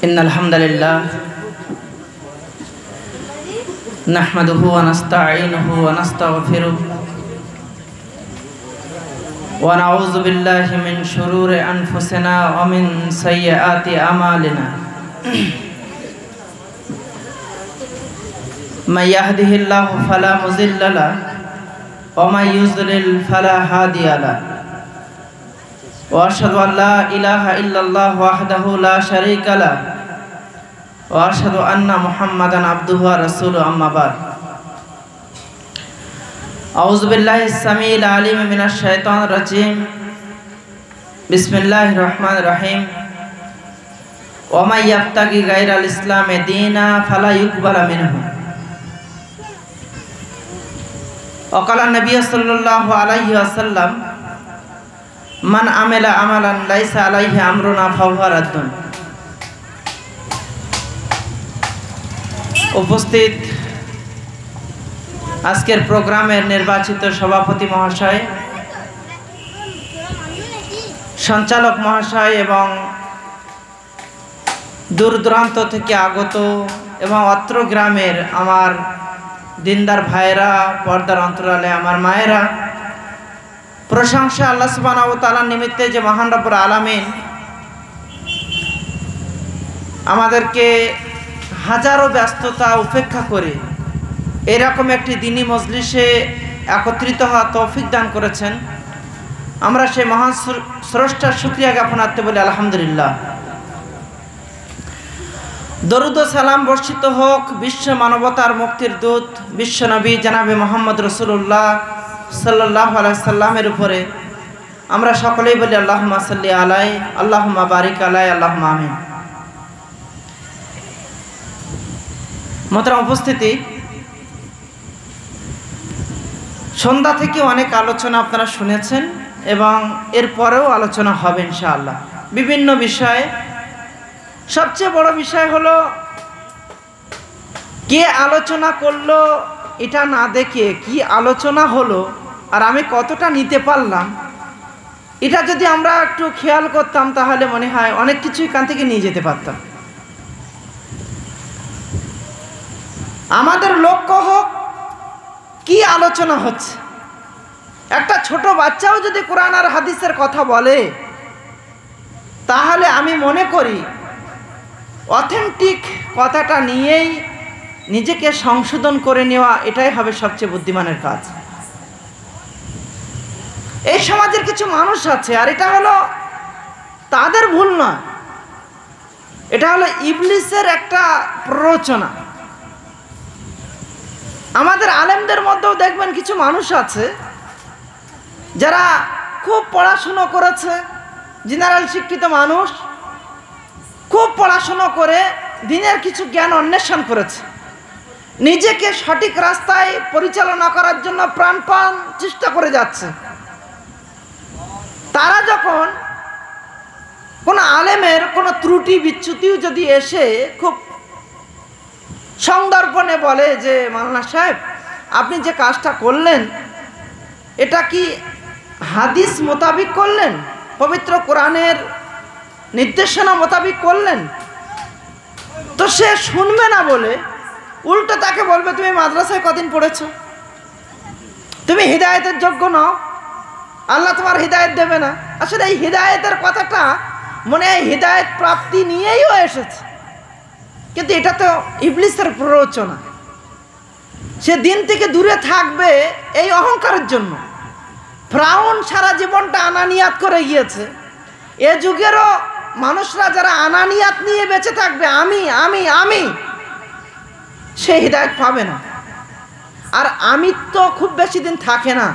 ইন্নাল হামদুলিল্লাহ নাহমাদুহু ওয়া নাস্তাঈনুহু ওয়া নাস্তাগফিরুহু ওয়া নাউযু বিল্লাহি মিন শুরুরি আনফুসিনা ওয়া মিন সাইয়্যাতি আমালিনা মান ইয়াহদিহিল্লাহু ফালা মুযিল্লা লাহু ওয়া মান ইউযলিল ফালা হাদিয়া লাহু ওয়া আশহাদু আল লা ইলাহা ইল্লাল্লাহু ওয়াহদাহু লা শারীকা লাহু ওয়া আশহাদু আন্না মুহাম্মাদান আবদুহু ওয়া রাসূলুহু আম্মা বা'দ আউযু বিল্লাহিস সামিউল আলিম মিনাশ শাইতানির রাজীম বিসমিল্লাহির রহমানির রহিম ওয়া মান ইয়াবতাগি গায়রাল ইসলামি দীনা ফালা ইউকবালা মিনহু ওয়া ক্বালা নবী সাল্লাল্লাহু আলাইহি ওয়াসাল্লাম মান আমিলা আমালান লাইসা আলাইহি আমরুনা ফাহুয়া রাদ্দুন। উপস্থিত আজকের প্রোগ্রামের নির্বাচিত সভাপতি মহাশয়, সঞ্চালক মহাশয় এবং দূর দূরান্ত থেকে আগত এবং অত্র গ্রামের আমার দিনদার ভাইয়েরা, পর্দার অন্তরালে আমার মায়েরা, প্রশংসা আল্লাহ সুবহানাহু ওয়া তাআলার নিমিত্তে যে মহান রব্বুল আলামিন আমাদেরকে হাজারো ব্যস্ততা উপেক্ষা করে এরকম একটি দ্বীনি মজলিসে একত্রিত হওয়ার তৌফিক দান করেছেন। আমরা সেই মহান স্রষ্টার শুকরিয়া জ্ঞাপনার্থে বলি আলহামদুলিল্লাহ। দরুদ ও সালাম বর্ষিত হোক বিশ্ব মানবতার মুক্তির দূত বিশ্বনবী জনাবে মুহাম্মদ রাসূলুল্লাহ সাল্লাল্লাহু আলাইহি সাল্লামের উপরে। আমরা সকলেই বলি আল্লাহুম্মা সাল্লি আলাইহি, আল্লাহুম্মা বারিক আলাইহি, আল্লাহুম্মা আমিন। মোহতারাম উপস্থিতি, সন্ধ্যা থেকে অনেক আলোচনা আপনারা শুনেছেন এবং এরপরেও আলোচনা হবে ইনশাআল্লাহ বিভিন্ন বিষয়ে। সবচেয়ে বড় বিষয় হলো কে আলোচনা করলো এটা না দেখে কি আলোচনা হলো আর আমি কতটা নিতে পারলাম, এটা যদি আমরা একটু খেয়াল করতাম তাহলে মনে হয় অনেক কিছু এখান থেকে নিয়ে যেতে পারতাম। আমাদের লক্ষ্য হোক কি আলোচনা হচ্ছে। একটা ছোট বাচ্চাও যদি কোরআন আর হাদিসের কথা বলে তাহলে আমি মনে করি অথেন্টিক কথাটা নিয়েই নিজেকে সংশোধন করে নেওয়া এটাই হবে সবচেয়ে বুদ্ধিমানের কাজ। এই সমাজের কিছু মানুষ আছে, আর এটা হলো তাদের ভুল নয়, এটা হলো ইবলিসের একটা প্ররোচনা। আমাদের আলেমদের মধ্যেও দেখবেন কিছু মানুষ আছে যারা খুব পড়াশুনো করেছে, জেনারেল শিক্ষিত মানুষ, খুব পড়াশুনো করে দিনের কিছু জ্ঞান অন্বেষণ করেছে, নিজেকে সঠিক রাস্তায় পরিচালনা করার জন্য প্রাণপণ চেষ্টা করে যাচ্ছে। তারা যখন কোনো আলেমের কোনো ত্রুটি বিচ্যুতিও যদি এসে খুব সংদর্পণে বলে যে মাওলানা সাহেব আপনি যে কাজটা করলেন এটা কি হাদিস মোতাবিক করলেন, পবিত্র কোরআনের নির্দেশনা মোতাবিক করলেন, তো সে শুনবে না বলে উল্টো তাকে বলবে তুমি মাদ্রাসায় কদিন পড়েছো, তুমি হিদায়েতের যোগ্য নও, আল্লাহ তোমার হিদায়েত দেবে না। আসলে এই হিদায়েতের কথাটা মনে হয় হিদায়েত প্রাপ্তি নিয়েইও এসেছে, কিন্তু এটা তো ইবলিসের প্ররোচনা। সে দিন থেকে দূরে থাকবে এই অহংকারের জন্য। ফিরআউন সারা জীবনটা আনানিয়াত করে গিয়েছে। এ যুগেরও মানুষরা যারা আনানিয়াত নিয়ে বেঁচে থাকবে, আমি আমি আমি, সে হিদায়েত পাবে না। আর আমি তো খুব বেশি দিন থাকে না।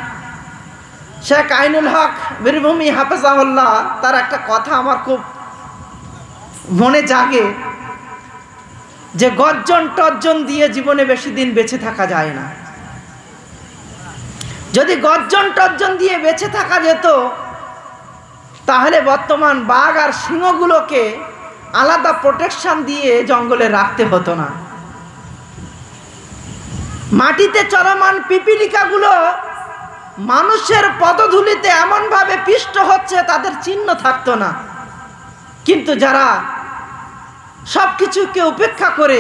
শেখ আইনুল হক বীরভূমি হাফেজাহুল্লাহ তার একটা কথা আমার খুব মনে জাগে যে গর্জন টর্জন দিয়ে জীবনে বেশি দিন বেঁচে থাকা যায় না। যদি গর্জন টর্জন দিয়ে বেঁচে থাকা যেত তাহলে বর্তমান বাঘ আর সিংহগুলোকে আলাদা প্রোটেকশন দিয়ে জঙ্গলে রাখতে হতো না। মাটিতে চলমান পিপিলিকাগুলো মানুষের পদধূলিতে এমনভাবে পিষ্ট হচ্ছে তাদের চিহ্ন থাকতো না। কিন্তু যারা সব কিছুকে উপেক্ষা করে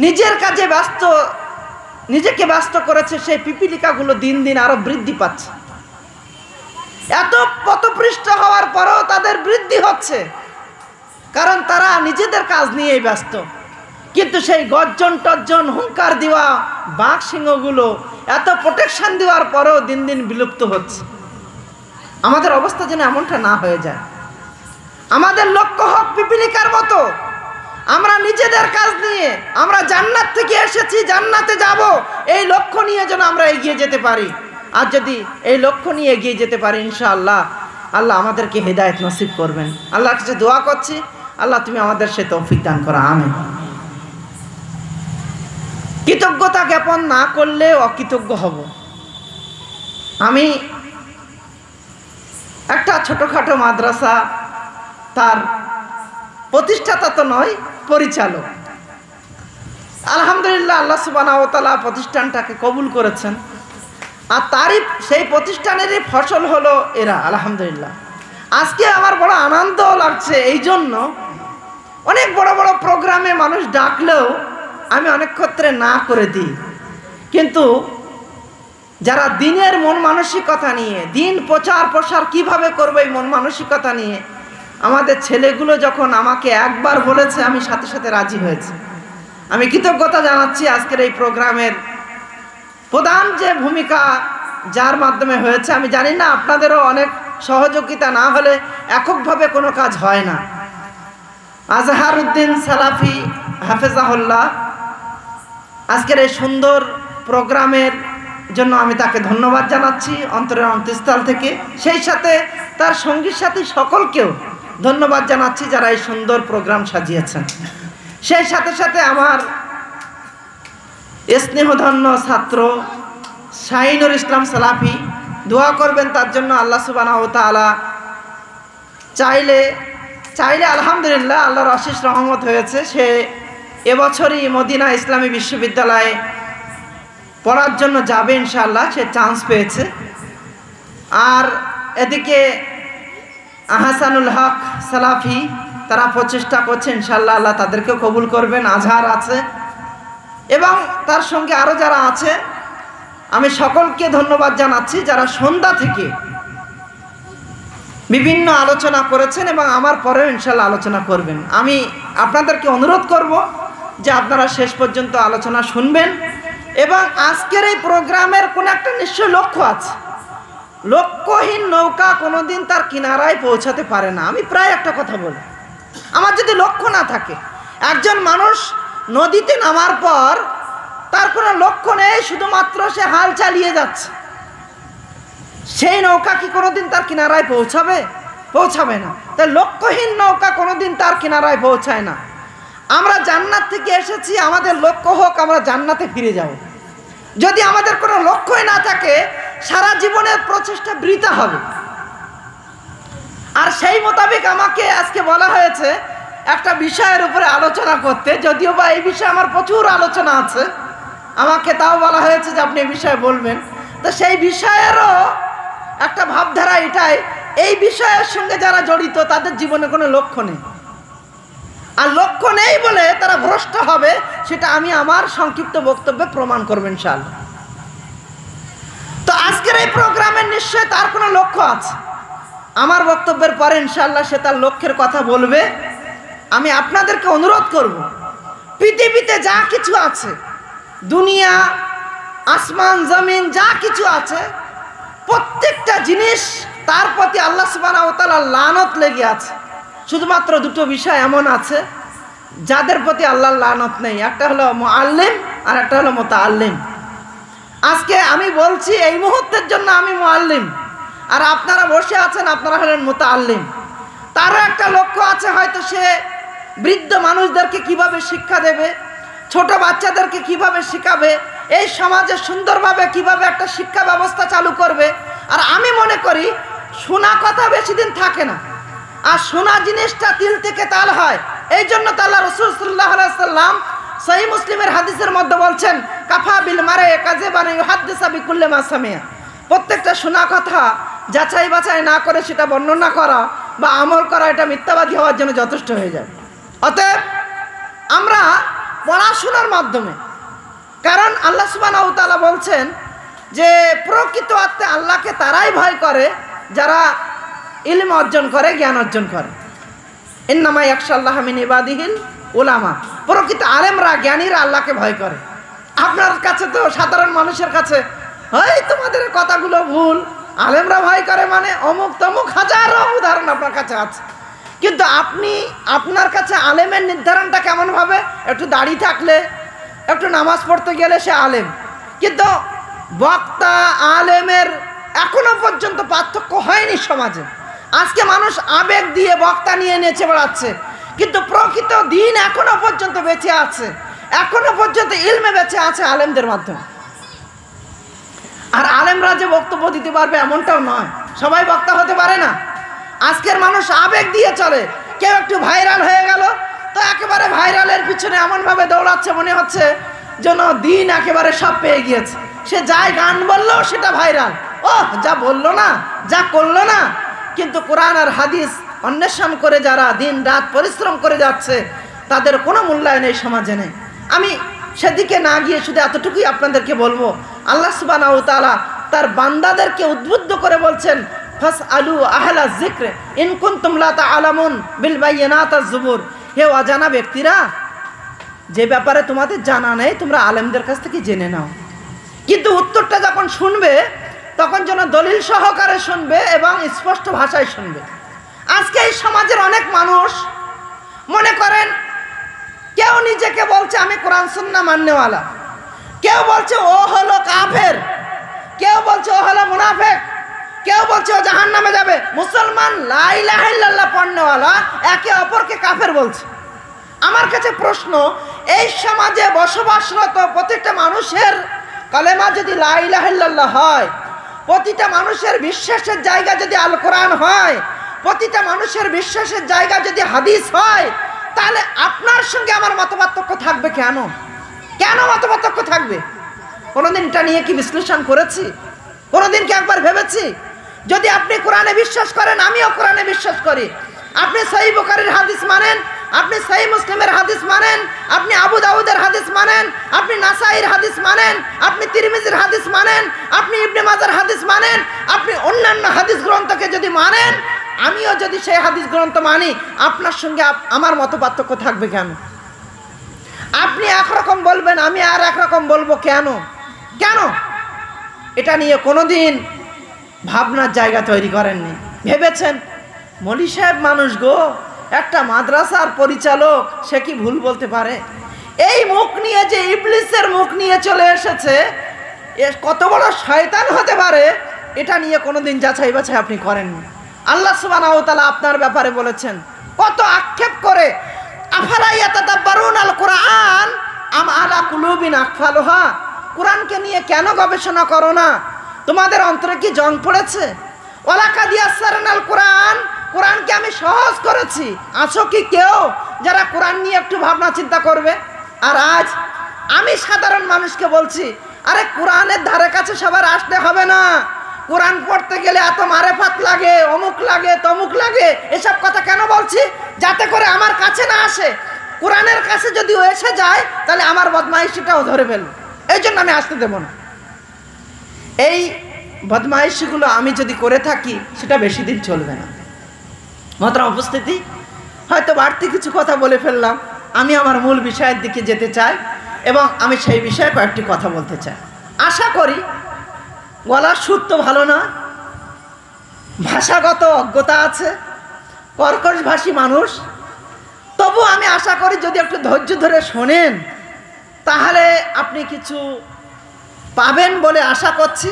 নিজের কাজে নিজেকে ব্যস্ত করেছে, সেই পিপিলিকাগুলো দিন দিন আরো বৃদ্ধি পাচ্ছে। এত পথপৃষ্ট হওয়ার পরেও তাদের বৃদ্ধি হচ্ছে, কারণ তারা নিজেদের কাজ নিয়েই ব্যস্ত। কিন্তু সেই গর্জন টর্জন হুঙ্কার দেওয়া বাঘ সিংহগুলো এত প্রোটেকশন দেওয়ার পরেও দিন দিন বিলুপ্ত হচ্ছে। আমাদের অবস্থা যেন এমনটা না হয়ে যায়। আমাদের লক্ষ্য হোক পিপিলিকার মতো, আমরা নিজেদের কাজ নিয়ে, আমরা জান্নাত থেকে এসেছি, জান্নাতে যাব, এই লক্ষ্য নিয়ে যেন আমরা এগিয়ে যেতে পারি। আর যদি এই লক্ষ্য নিয়ে এগিয়ে যেতে পারি, ইনশাআল্লাহ আল্লাহ আমাদেরকে হেদায়েত নসিব করবেন। আল্লাহর কাছে দোয়া করছি, আল্লাহ তুমি আমাদের সে তৌফিক দান করো, আমিন। কৃতজ্ঞতা জ্ঞাপন না করলে অকৃতজ্ঞ হব। আমি একটা ছোটখাটো মাদ্রাসা, তার প্রতিষ্ঠাতা তো নয়, পরিচালক। আলহামদুলিল্লাহ, আল্লাহ সুবহানাহু ওয়া তাআলা প্রতিষ্ঠানটাকে কবুল করেছেন, আর তারই সেই প্রতিষ্ঠানেরই ফসল হলো এরা। আলহামদুলিল্লাহ, আজকে আমার বড় আনন্দ লাগছে। এই জন্য অনেক বড় বড় প্রোগ্রামে মানুষ ডাকলেও আমি অনেক ক্ষেত্রে না করে দিই, কিন্তু যারা দিনের মন মানসিকতা নিয়ে, দিন প্রচার প্রসার কিভাবে করবো এই মন মানসিকতা নিয়ে আমাদের ছেলেগুলো যখন আমাকে একবার বলেছে, আমি সাথে সাথে রাজি হয়েছি। আমি কৃতজ্ঞতা জানাচ্ছি আজকের এই প্রোগ্রামের প্রধান যে ভূমিকা যার মাধ্যমে হয়েছে। আমি জানি না, আপনাদেরও অনেক সহযোগিতা না হলে এককভাবে কোনো কাজ হয় না। আজহার উদ্দিন সালাফি হাফেজাহুল্লাহ আজকের এই সুন্দর প্রোগ্রামের জন্য আমি তাকে ধন্যবাদ জানাচ্ছি অন্তরের অন্তঃস্থল থেকে। সেই সাথে তার সঙ্গী সাথী সকলকেও ধন্যবাদ জানাচ্ছি যারা এই সুন্দর প্রোগ্রাম সাজিয়েছেন। সেই সাথে সাথে আমার স্নেহধন্য ছাত্র শাহিনুর ইসলাম সালাফি, দোয়া করবেন তার জন্য। আল্লাহ সুবহানাহু ওয়া তাআলা চাইলে আলহামদুলিল্লাহ আল্লাহর অশেষ রহমত হয়েছে। সে এবছরই মদিনা ইসলামী বিশ্ববিদ্যালয়ে পড়ার জন্য যাবে ইনশাআল্লাহ, সে চান্স পেয়েছে। আর এদিকে আহসানুল হক সালাফি, তারা প্রচেষ্টা করছে, ইনশাআল্লাহ আল্লাহ তাদেরকেও কবুল করবেন। আজহার আছে এবং তার সঙ্গে আরও যারা আছে, আমি সকলকে ধন্যবাদ জানাচ্ছি যারা সন্ধ্যা থেকে বিভিন্ন আলোচনা করেছেন এবং আমার পরেও ইনশাআল্লাহ আলোচনা করবেন। আমি আপনাদেরকে অনুরোধ করব যে আপনারা শেষ পর্যন্ত আলোচনা শুনবেন। এবং আজকের এই প্রোগ্রামের কোনো একটা নিশ্চয় লক্ষ্য আছে। লক্ষ্যহীন নৌকা কোনোদিন তার কিনারায় পৌঁছাতে পারে না। আমি প্রায় একটা কথা বলি, আমার যদি লক্ষ্য না থাকে, একজন মানুষ নদীতে নামার পর তার কোনো লক্ষ্য নেই, শুধুমাত্র সে হাল চালিয়ে যাচ্ছে, সেই নৌকা কি কোনোদিন তার কিনারায় পৌঁছাবে না। তাই লক্ষ্যহীন নৌকা কোনোদিন তার কিনারায় পৌঁছায় না। আমরা জান্নাত থেকে এসেছি, আমাদের লক্ষ্য হোক আমরা জান্নাতে ফিরে যাব। যদি আমাদের কোনো লক্ষ্যই না থাকে, সারা জীবনের প্রচেষ্টা বৃথা হবে। আর সেই মোতাবেক আমাকে আজকে বলা হয়েছে একটা বিষয়ের উপরে আলোচনা করতে, যদিও বা এই বিষয়ে আমার প্রচুর আলোচনা আছে, আমাকে তাও বলা হয়েছে যে আপনি এই বিষয়ে বলবেন। তো সেই বিষয়েরও একটা ভাবধারা এটাই, এই বিষয়ের সঙ্গে যারা জড়িত তাদের জীবনে কোনো লক্ষ্য নেই, আর লক্ষ্য নেই বলে তারা ভ্রষ্ট হবে, সেটা আমি আমার সংক্ষিপ্ত বক্তব্যে প্রমাণ করব ইনশাআল্লাহ। তো আজকের এই প্রোগ্রামের নিশ্চয় তার কোনো লক্ষ্য আছে। আমার বক্তব্যের পরে ইনশাআল্লাহ সে তার লক্ষ্যের কথা বলবে। আমি আপনাদেরকে অনুরোধ করব, পৃথিবীতে যা কিছু আছে, দুনিয়া, আসমান, জমিন যা কিছু আছে, প্রত্যেকটা জিনিস তার প্রতি আল্লাহ সুবহানাহু ওয়া তাআলার লানত লেগে আছে। শুধুমাত্র দুটো বিষয় এমন আছে যাদের প্রতি আল্লাহর লানত নেই, একটা হলো মুআল্লিম আর একটা হলো মুতাআল্লিম। আজকে আমি বলছি এই মুহূর্তের জন্য আমি মুআল্লিম, আর আপনারা বসে আছেন, আপনারা হলেন মুতাআল্লিম। তারও একটা লক্ষ্য আছে, হয়তো সে বৃদ্ধ মানুষদেরকে কিভাবে শিক্ষা দেবে, ছোট বাচ্চাদেরকে কিভাবে শিখাবে, এই সমাজে সুন্দরভাবে কিভাবে একটা শিক্ষা ব্যবস্থা চালু করবে। আর আমি মনে করি শোনা কথা বেশি দিন থাকে না, আর শোনা জিনিসটা তিল থেকে তাল হয়। এই জন্য তো আল্লাহ রাসূল সাল্লাল্লাহু আলাইহি ওয়াসাল্লাম সহিহ মুসলিমের হাদিসের মধ্যে বলছেন, কাফা বিল মারে কাযিবান ইউহাদ্দিসু বিকুল্লি মা সামিয়া। প্রত্যেকটা শোনা কথা যাচাই বাছাই না করে সেটা বর্ণনা করা বা আমল করা, এটা মিথ্যাবাদী হওয়ার জন্য যথেষ্ট হয়ে যায়। অতএব আমরা পড়াশোনার মাধ্যমে, কারণ আল্লাহ সুবহানাহু ওয়া তাআলা বলছেন যে প্রকৃত অর্থে আল্লাহকে তারাই ভয় করে যারা ইলম অর্জন করে, জ্ঞান অর্জন করে। ইন্নামা ইয়াখশাল্লাহা মিন ইবাদিহিল উলামা, প্রকৃত আলেমরা, জ্ঞানীরা আল্লাহকে ভয় করে। আপনার কাছে তো সাধারণ মানুষের কাছে হয় তোমাদের কথাগুলো ভুল, আলেমরা ভয় করে মানে অমুক তমুক হাজারো উদাহরণ আপনার কাছে আছে। কিন্তু আপনার কাছে আলেমের নির্ধারণটা কেমন হবে? একটু দাড়ি থাকলে, একটু নামাজ পড়তে গেলে সে আলেম। কিন্তু বক্তা আলেমের এখনো পর্যন্ত পার্থক্য হয়নি সমাজে। আজকে মানুষ আবেগ দিয়ে বক্তা নিয়ে নেচে বেড়াচ্ছে, কিন্তু প্রকৃত দিন এখনো পর্যন্ত বেঁচে আছে, এখনো পর্যন্ত ইলমে বেঁচে আছে আলেমদের মাধ্যমে। আর আলেমরা যে বক্তব্য দিতে পারবে এমনটাও নয়, সবাই বক্তা হতে পারে না। আজকের মানুষ আবেগ দিয়ে চলে। কেউ একটু ভাইরাল হয়ে গেল তো একেবারে ভাইরালের পিছনে এমনভাবে দৌড়াচ্ছে মনে হচ্ছে যেন দিন একেবারে সব পেয়ে গিয়েছে। সে যাই গান বললো সেটা ভাইরাল, ও যা বললো না, যা করলো না। কিন্তু কোরআন আর হাদিস অন্বেষণ করে যারা দিন রাত পরিশ্রম করে যাচ্ছে তাদের কোনো মূল্যায়ন এই সমাজে নেই। আমি সেদিকে না গিয়ে শুধু এতটুকুই আপনাদেরকে বলবো, আল্লাহ সুবহানাহু ওয়া তাআলা তার বান্দাদেরকে উদ্বুদ্ধ করে বলছেন, ফাসআলু আহলা যিকর ইন কুনতুম লা তা'লামুন বিল বায়িনাতি যুবুর। হে অজানা ব্যক্তিরা, যে ব্যাপারে তোমাদের জানা নেই তোমরা আলেমদের কাছ থেকে জেনে নাও। কিন্তু উত্তরটা যখন শুনবে তখন যেন দলিল সহকারে শুনবে এবং স্পষ্ট ভাষায় শুনবে। আজকে এই সমাজের অনেক মানুষ মনে করেন, কেউ নিজেকে বলছে আমি কোরআন সুন্নাহ মাননেওয়ালা, কেউ বলছে ও হলো কাফের, কেউ বলছে ও হলো মুনাফিক, কেউ বলছে ও জাহান্নামে যাবে। মুসলমান লা ইলাহা ইল্লাল্লাহ পড়নেওয়ালা একে অপরকে কাফের বলছে। আমার কাছে প্রশ্ন, এই সমাজে বসবাসরত প্রত্যেকটা মানুষের কালেমা যদি লা ইলাহা ইল্লাল্লাহ হয়, প্রতিটা মানুষের বিশ্বাসের জায়গা যদি আল কোরআন হয়, প্রতিটা মানুষের বিশ্বাসের জায়গা যদি হাদিস হয়, তাহলে আপনার সঙ্গে আমার মতপার্থক্য থাকবে কেন? কেন মতপার্থক্য থাকবে? কোনোদিন এটা নিয়ে কি বিশ্লেষণ করেছি? কোনোদিন কি একবার ভেবেছি? যদি আপনি কোরআনে বিশ্বাস করেন, আমিও কোরআনে বিশ্বাস করি। আপনি সহিহ বুখারীর হাদিস মানেন, আপনি সহিহ মুসলিমের হাদিস মানেন, আপনি আবু দাউদের হাদিস মানেন, আপনি নাসাইর হাদিস মানেন, আপনি তিরমিজির হাদিস মানেন, আপনি ইবনে মাজার হাদিস মানেন, আপনি অন্যান্য হাদিস গ্রন্থকে যদি মানেন, আমিও যদি সেই হাদিস গ্রন্থ মানি, আপনার সঙ্গে আমার মত পার্থক্য থাকবে কেন? আপনি একরকম বলবেন, আমি আর একরকম বলবো কেন? কেন? এটা নিয়ে কোনোদিন ভাবনার জায়গা তৈরি করেননি। ভেবেছেন মৌলী সাহেব মানুষ গো, একটা মাদ্রাসার পরিচালক, সে কি ভুল বলতে পারে? এই মুখ নিয়ে যে ইবলিসের মুখ নিয়ে চলে এসেছে, এ কত বড় শয়তান হতে পারে, এটা নিয়ে কোনোদিন যাচাই বাছাই আপনি করেননি। আল্লাহ সুবহানাহু ওয়া তাআলা আপনার ব্যাপারে বলেছেন, কত আক্ষেপ করে, আফালা ইয়াতাদাব্বারুনাল কুরআন আম আলা কুলুবিন আকফালুহা। কোরআনকে নিয়ে কেন গবেষণা করো না? তোমাদের অন্তরে কি জং পড়েছে? ওয়ালাকাদ ইয়াসসারনাল কুরআন, কোরআনকে আমি সহজ করেছি। আছো কি কেউ যারা কোরআন নিয়ে একটু ভাবনা চিন্তা করবে? আর আজ আমি সাধারণ মানুষকে বলছি, আরে কোরআনের ধারে কাছে সবার আসতে হবে না। কোরআন পড়তে গেলে এত মারেফাত লাগে, অমুক লাগে, তমুক লাগে। এসব কথা কেন বলছি? যাতে করে আমার কাছে না আসে। কোরআনের কাছে যদি এসে যায় তাহলে আমার বদমাইশিটাও ধরে ফেলবে, এই জন্য আমি আসতে দেব না। এই বদমাইশিগুলো আমি যদি করে থাকি সেটা বেশি দিন চলবে না। মহতরম উপস্থিতি, হয়তো বাড়তি কিছু কথা বলে ফেললাম। আমি আমার মূল বিষয়ের দিকে যেতে চাই এবং আমি সেই বিষয়ে কয়েকটি কথা বলতে চাই। আশা করি গলার সুর তো ভালো না, ভাষাগত অজ্ঞতা আছে, কর্কশভাষী মানুষ, তবু আমি আশা করি যদি একটু ধৈর্য ধরে শোনেন তাহলে আপনি কিছু পাবেন বলে আশা করছি,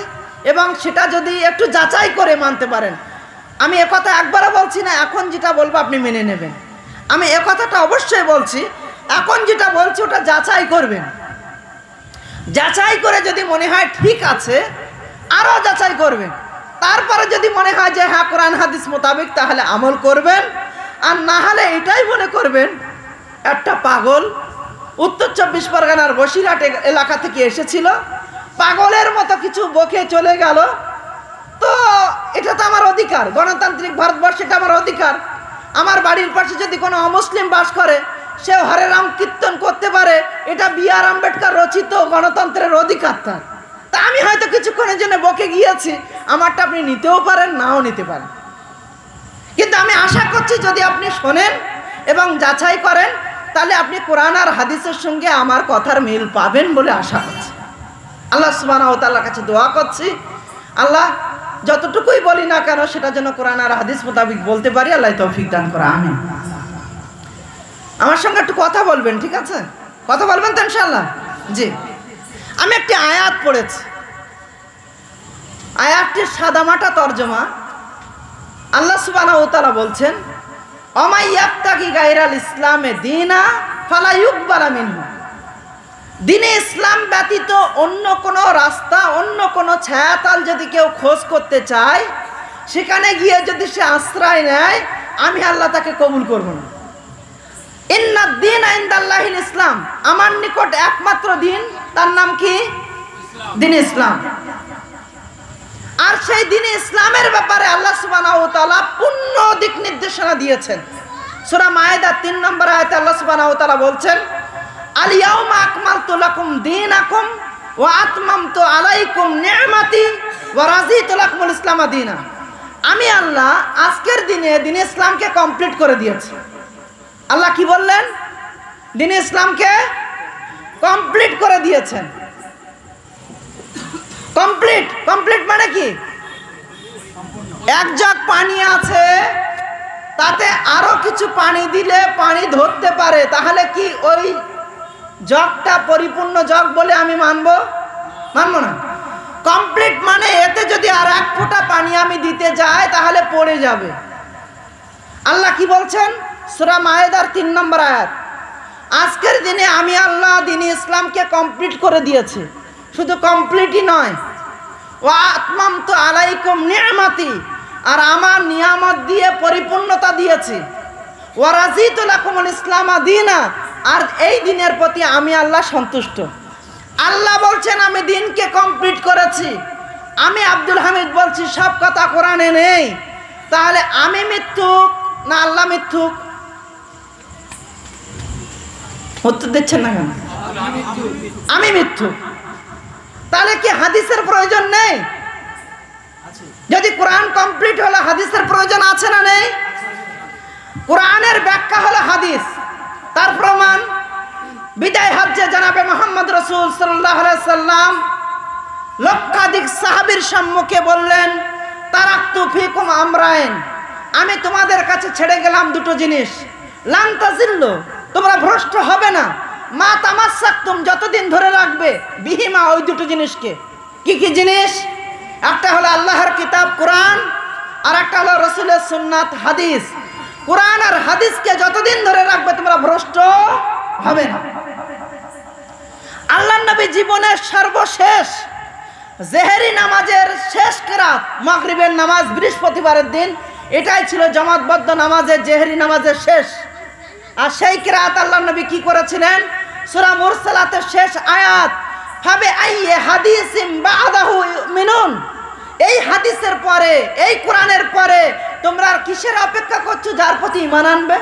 এবং সেটা যদি একটু যাচাই করে মানতে পারেন। আমি একথা একবারও বলছি না এখন যেটা বলবো আপনি মেনে নেবেন। আমি একথাটা অবশ্যই বলছি, এখন যেটা বলছি ওটা যাচাই করবেন। যাচাই করে যদি মনে হয় ঠিক আছে আরও যাচাই করবেন। তারপরে যদি মনে হয় যে হ্যাঁ কোরআন হাদিস মোতাবেক, তাহলে আমল করবেন। আর না হলে এটাই মনে করবেন একটা পাগল উত্তর 24 পরগনার বসিরহাট এলাকা থেকে এসেছিল, পাগলের মতো কিছু বকে চলে গেল। তো এটা তো আমার অধিকার, গণতান্ত্রিক ভারতবর্ষে এটা আমার অধিকার। আমার বাড়ির পাশে যদি কোনো অমুসলিম বাস করে সে হরে রাম কীর্তন করতে পারে, এটা B.R. আম্বেদকর রচিত গণতন্ত্রের অধিকার তার। তা আমি হয়তো কিছুক্ষণের জন্য বকে গিয়েছি, আমারটা আপনি নিতেও পারেন, নাও নিতে পারেন। কিন্তু আমি আশা করছি যদি আপনি শোনেন এবং যাচাই করেন, তাহলে আপনি কোরআন আর হাদিসের সঙ্গে আমার কথার মিল পাবেন বলে আশা করছি। আল্লাহ সুবহানাহু ওয়া তাআলার কাছে দোয়া করছি, আল্লাহ যতটুকুই বলি না কেন সেটা যেন কোরআন আর হাদিস মোতাবিক বলতে পারি, আল্লাহ তৌফিক দান করে, আমিন। আমার সঙ্গে একটু কথা বলবেন, ঠিক আছে? কথা বলবেন তো ইনশাআল্লাহ? জি। আমি একটি আয়াত পড়েছি, আয়াতটির সাদামাটা তর্জমা। আল্লাহ সুবহানাহু ওয়া তাআলা বলছেন, অমাই ইয়াবতাগি গায়রাল ইসলামে দীনা ফালা ইউকবালা মিনহু। দ্বীনে ইসলাম ব্যতীত অন্য কোনো রাস্তা, অন্য কোনো ছায়াতল যদি কেউ খোঁজ করতে চায়, সেখানে গিয়ে যদি সে আশ্রয় নেয়, আমি আল্লাহ তাকে কবুল করব না। ইন্নাদ দীনা ইনদাল্লাহিল ইসলাম, আমার নিকট একমাত্র দিন, তার নাম কি? দ্বীনে ইসলাম। আর সেই দ্বীনে ইসলামের ব্যাপারে আল্লাহ সুবহানাহু ওয়া তাআলা পূর্ণ দিক নির্দেশনা দিয়েছেন। সূরা মায়েদা 3 নম্বর আয়াতে আল্লাহ সুবহানাহু ওয়া তাআলা বলছেন, আল ইয়াউমা আকমালতু লাকুম দীনাকুম ওয়া আতমামতু আলাইকুম নি'মাতি ওয়া রাযীতু লাকুমুল ইসলাম দীনা। আমি আল্লাহ আজকের দিনে দ্বীনে ইসলামকে কমপ্লিট করে দিয়েছি। আল্লাহ কি বললেন? দ্বীনে ইসলামকে কমপ্লিট করে দিয়েছেন। কমপ্লিট, কমপ্লিট মানে কি? এক জগ পানি আছে, তাতে আরো কিছু পানি দিলে পানি ধরতে পারে, তাহলে কি ওই জগটা পরিপূর্ণ জগ বলে আমি মানবো? মানবো না। কমপ্লিট মানে এতে যদি আর এক ফোঁটা পানি আমি দিতে যাই তাহলে পড়ে যাবে। আল্লাহ কি বলছেন? সূরা মায়েদার 3 নম্বর আয়াত, আজকের দিনে আমি আল্লাহ দ্বীনে ইসলামকে কমপ্লিট করে দিয়েছি। শুধু কমপ্লিটই নয়, ওয়া আতমামতু আলাইকুম নি'মাতি, আর আমার নিয়ামত দিয়ে পরিপূর্ণতা দিয়েছি। ওয়া রাযীতু লাকুমুল ইসলাম দীনা, আর এই দিনের প্রতি আমি আল্লাহ সন্তুষ্ট। আল্লাহ বলছেন আমি দিনকে কমপ্লিট করেছি। আমি আব্দুল হামিদ বলছি সব কথা কোরআনে নেই, তাহলে আমি মিথ্যুক না আল্লাহ মিথ্যুক? উত্তর দিচ্ছেন না কেন? আমি মিথ্যুক। তাহলে কি হাদিসের প্রয়োজন নেই? যদি কোরআন কমপ্লিট হলে হাদিসের প্রয়োজন আছে না নেই? কোরআনের ব্যাখ্যা হলো হাদিস। তার প্রমাণ বিদায় হজ্জে জনাবে মুহাম্মদ রাসূল সাল্লাল্লাহু আলাইহি সাল্লাম লক্ষাধিক সাহাবীর সম্মুখে বললেন, তারাকতু ফিকুম আমরাইন, আমি তোমাদের কাছে ছেড়ে গেলাম দুটো জিনিস, লান তাজিল্লু, তোমরা ভ্রষ্ট হবে না, মা তামাসসাকতুম, যতদিন ধরে রাখবে, বিহিমা, ওই দুটো জিনিসকে। কি কি জিনিস? একটা হলো আল্লাহর কিতাব কোরআন, আর একটা হলো রাসূলের সুন্নাত হাদিস। কোরআন আর হাদিসকে যতদিন ধরে রাখবে তোমরা ভ্রষ্ট হবে না। আল্লাহর নবী জীবনের সর্বশেষ জেহেরি নামাজের শেষ কেরাত, মাগরিবের নামাজ বৃহস্পতিবারের দিন, এটাই ছিল জামাতবদ্ধ নামাজের জেহেরি নামাজের শেষ। আর সেই কেরাত আল্লাহর নবী কি করেছিলেন? সূরা মুরসালাতের শেষ আয়াত, ফাবে আইয়ি হাদিসিম বা'দাহু ইউমিনুন, এই হাদিসের পরে, এই কোরআনের পরে তোমরা আর কিসের অপেক্ষা করছো যার প্রতি ঈমান আনবে?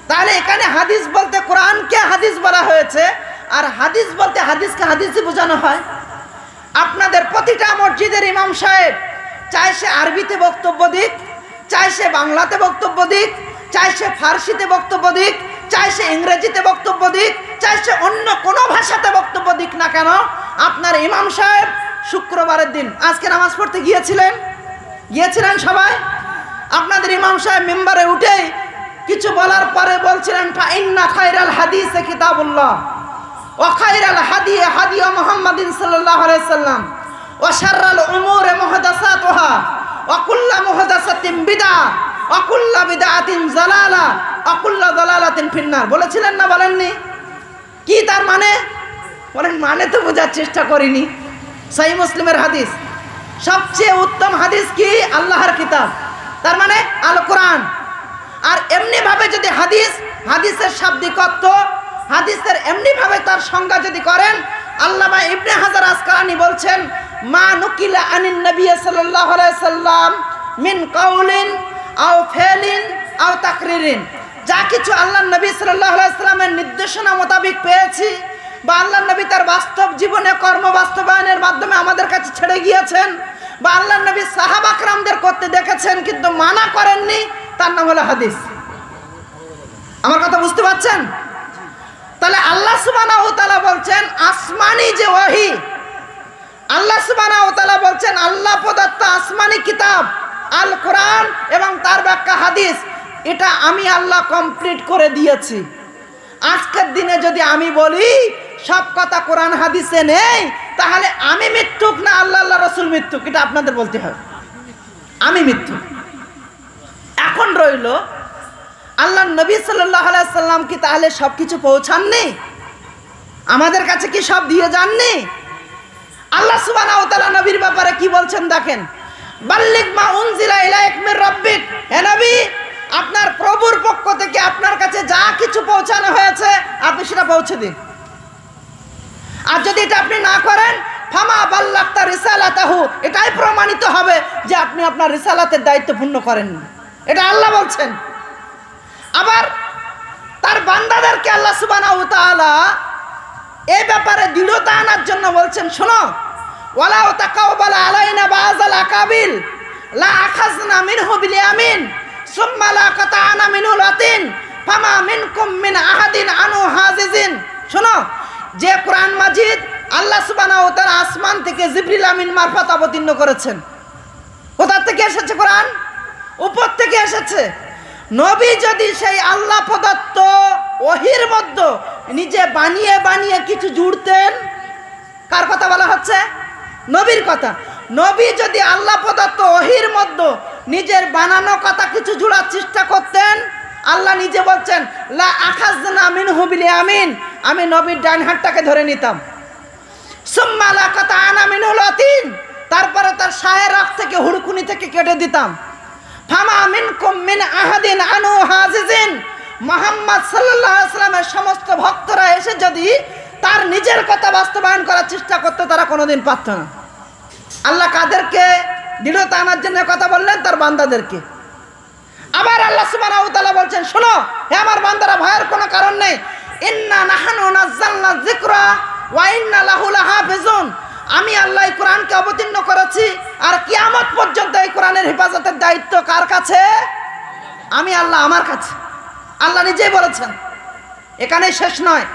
তাহলে এখানে হাদিস বলতে কোরআনকে হাদিস বলা হয়েছে, আর হাদিস বলতে হাদিসকে হাদিসই বোঝানো হয়। আপনাদের প্রতিটা মসজিদের ইমাম সাহেব, চাই সে আরবিতে বক্তব্য দিক, চাই সে বাংলাতে বক্তব্য দিক, চাই সে ফার্সিতে বক্তব্য দিক, চাই সে ইংরেজিতে বক্তব্য দিক, চাই সে অন্য কোনো ভাষাতে বক্তব্য দিক না কেন, আপনার ইমাম সাহেব শুক্রবারের দিন আজকে নামাজ পড়তে গিয়েছিলেন সবাই? আপনাদের ইমাম সাহেব মিম্বারে উঠেই কিছু বলার পরে বলছিলেন, ফাইন্না খায়রাল হাদিসে কিতাবুল্লাহ ওয়া খায়রাল হাদি হাদি মুহাম্মাদিন সাল্লাল্লাহু আলাইহি সাল্লাম ওয়া শাররাল উমুরি মুহদাসাতুহা ওয়া কুল্লু মুহদাসাতিন বিদআ ওয়া কুল্লু বিদআতিন যালালা ওয়া কুল্লু যালালাতিন ফিন্নার। বলেছিলেন না বলেননি? কি তার মানে? বলেন মানে তো বোঝার চেষ্টা করিনি। সহিহ মুসলিমের হাদিস, সবচেয়ে উত্তম হাদিস কি? আল্লাহর কিতাব, তার মানে আল কোরআন। আর এমনি ভাবে যদি হাদিসের শাব্দিক অর্থ, হাদিসের এমনি ভাবে তার সংজ্ঞা যদি করেন, আল্লামা ইবনে হাজার আসকালানী বলছেন, মা নুকিলা আনিন নবী সাল্লাল্লাহু আলাইহি সাল্লাম মিন কাউলিন আও ফিলিন আও তাকরিরিন, যা কিছু আল্লাহ নবী সাল্লাল্লাহু আলাইহি সাল্লামের নির্দেশনা মোতাবেক পেয়েছি বা আল্লাহ নবী তার বাস্তব জীবনে কর্ম বাস্তবায়নের মাধ্যমে আমাদের কাছে ছেড়ে গিয়েছেন বা আল্লাহ নবী সাহাবা کرامদের করতে দেখেছেন কিন্তু মানা করেননি, তার নাম হলো হাদিস। আমার কথা বুঝতে পারছেন? তাহলে আল্লাহ সুবহানাহু ওয়া তাআলা বলছেন আসমানি যে ওহী, আল্লাহ সুবহানাহু ওয়া তাআলা বলছেন আল্লাহ প্রদত্ত আসমানি কিতাব আল কোরআন এবং তার ব্যাখ্যা হাদিস, এটা আমি আল্লাহ কমপ্লিট করে দিয়েছি। আজকের দিনে যদি আমি বলি সব কথা কোরআন হাদিসে নেই, তাহলে আমি মিথ্যুক না আল্লাহ রাসূল মিথ্যুক? এটা আপনাদের বলতে হবে। আমি মিথ্যুক। এখন রইল আল্লাহ নবী সাল্লাল্লাহু আলাইহি সাল্লাম কি তাহলে সব কিছু পৌঁছাননি? আমাদের কাছে কি সব দিয়ে যাননি? আল্লাহ সুবহানাহু ওয়া তাআলা নবীর ব্যাপারে কি বলছেন দেখেন, বাল্লিগ মা উনজিলা ইলাইক মির রাব্বিক, হে নবী আপনার প্রভুর পক্ষ থেকে আপনার কাছে যা কিছু পৌঁছানো হয়েছে আপনি সেটা পৌঁছে দিন। আর যদি এটা আপনি না করেন ফামা বাল্লাগতা রিসালাতাহু, এটাই প্রমাণিত হবে যে আপনি আপনার রিসালাতের দায়িত্ব পূর্ণ করেননি। এটা আল্লাহ বলছেন। আবার তার বান্দাদেরকে আল্লাহ সুবহানাহু ওয়া তাআলা এই ব্যাপারে দৃঢ়তা আনার জন্য বলছেন, শোনো ওয়ালা তাকাওবালা আলাইনা বাযাল আকাবিল লা আখাযনা মিনহু বিল ইয়ামিন সুম্মা লা কাতা'না মিনহু লাতিন ফামা মিনকুম মিন আহাদিন আনু হাজিজিন। শোনো, যে কোরআন মাজিদ আল্লাহ সুবহানাহু ওয়া তাআলা আসমান থেকে জিবরিল আমিন মারফত অবতীর্ণ করেছেন। কোথা থেকে এসেছে কোরআন? উপর থেকে এসেছে। নবী যদি সেই আল্লাহ প্রদত্ত ওহীর মধ্যে নিজে বানিয়ে বানিয়ে কিছু জুড়তেন, কার কথা বলা হচ্ছে? নবীর কথা। নবী যদি আল্লাহ প্রদত্ত ওহীর মধ্যে নিজের বানানো কথা কিছু জুড়ার চেষ্টা করতেন, আল্লাহ নিজে বলছেন লা আখাযনা মিনহু বিল ইয়ামিন, আমি নবীর ডান হাতটাকে ধরে নিতাম। সুম্মা লা কাতা'না মিনহু লাতিন, তারপরে তার শায়ের রাখ থেকে হুড়কুনি থেকে কেটে দিতাম। ফামা মিনকুম মিন আহাদিন আনু হাজিজিন, মুহাম্মদ সাল্লাল্লাহু আলাইহি ওয়াসাল্লামের সমস্ত ভক্তরা এসে যদি তার নিজের কথা বাস্তবায়ন করার চেষ্টা করতে তারা কোনোদিন পারত না। আল্লাহ কাদেরকে দৃঢ়তা আনার জন্য কথা বললেন? তার বান্দাদেরকে। আবার আল্লাহ সুবহানাহু ওয়া তাআলা বলছেন, শোনো হে আমার বান্দারা, ভয়ের কোনো কারণ নেই। ইন্না নাহনু নাযালনা যিকরা ওয়া ইন্না লাহু লাহাফিজুন, আমি আল্লাহ এই কোরআনকে অবতীর্ণ করেছি আর কিয়ামত পর্যন্ত এই কোরআনের হেফাজতের দায়িত্ব কার কাছে? আমি আল্লাহ, আমার কাছে। আল্লাহ নিজেই বলেছেন। এখানেই শেষ নয়,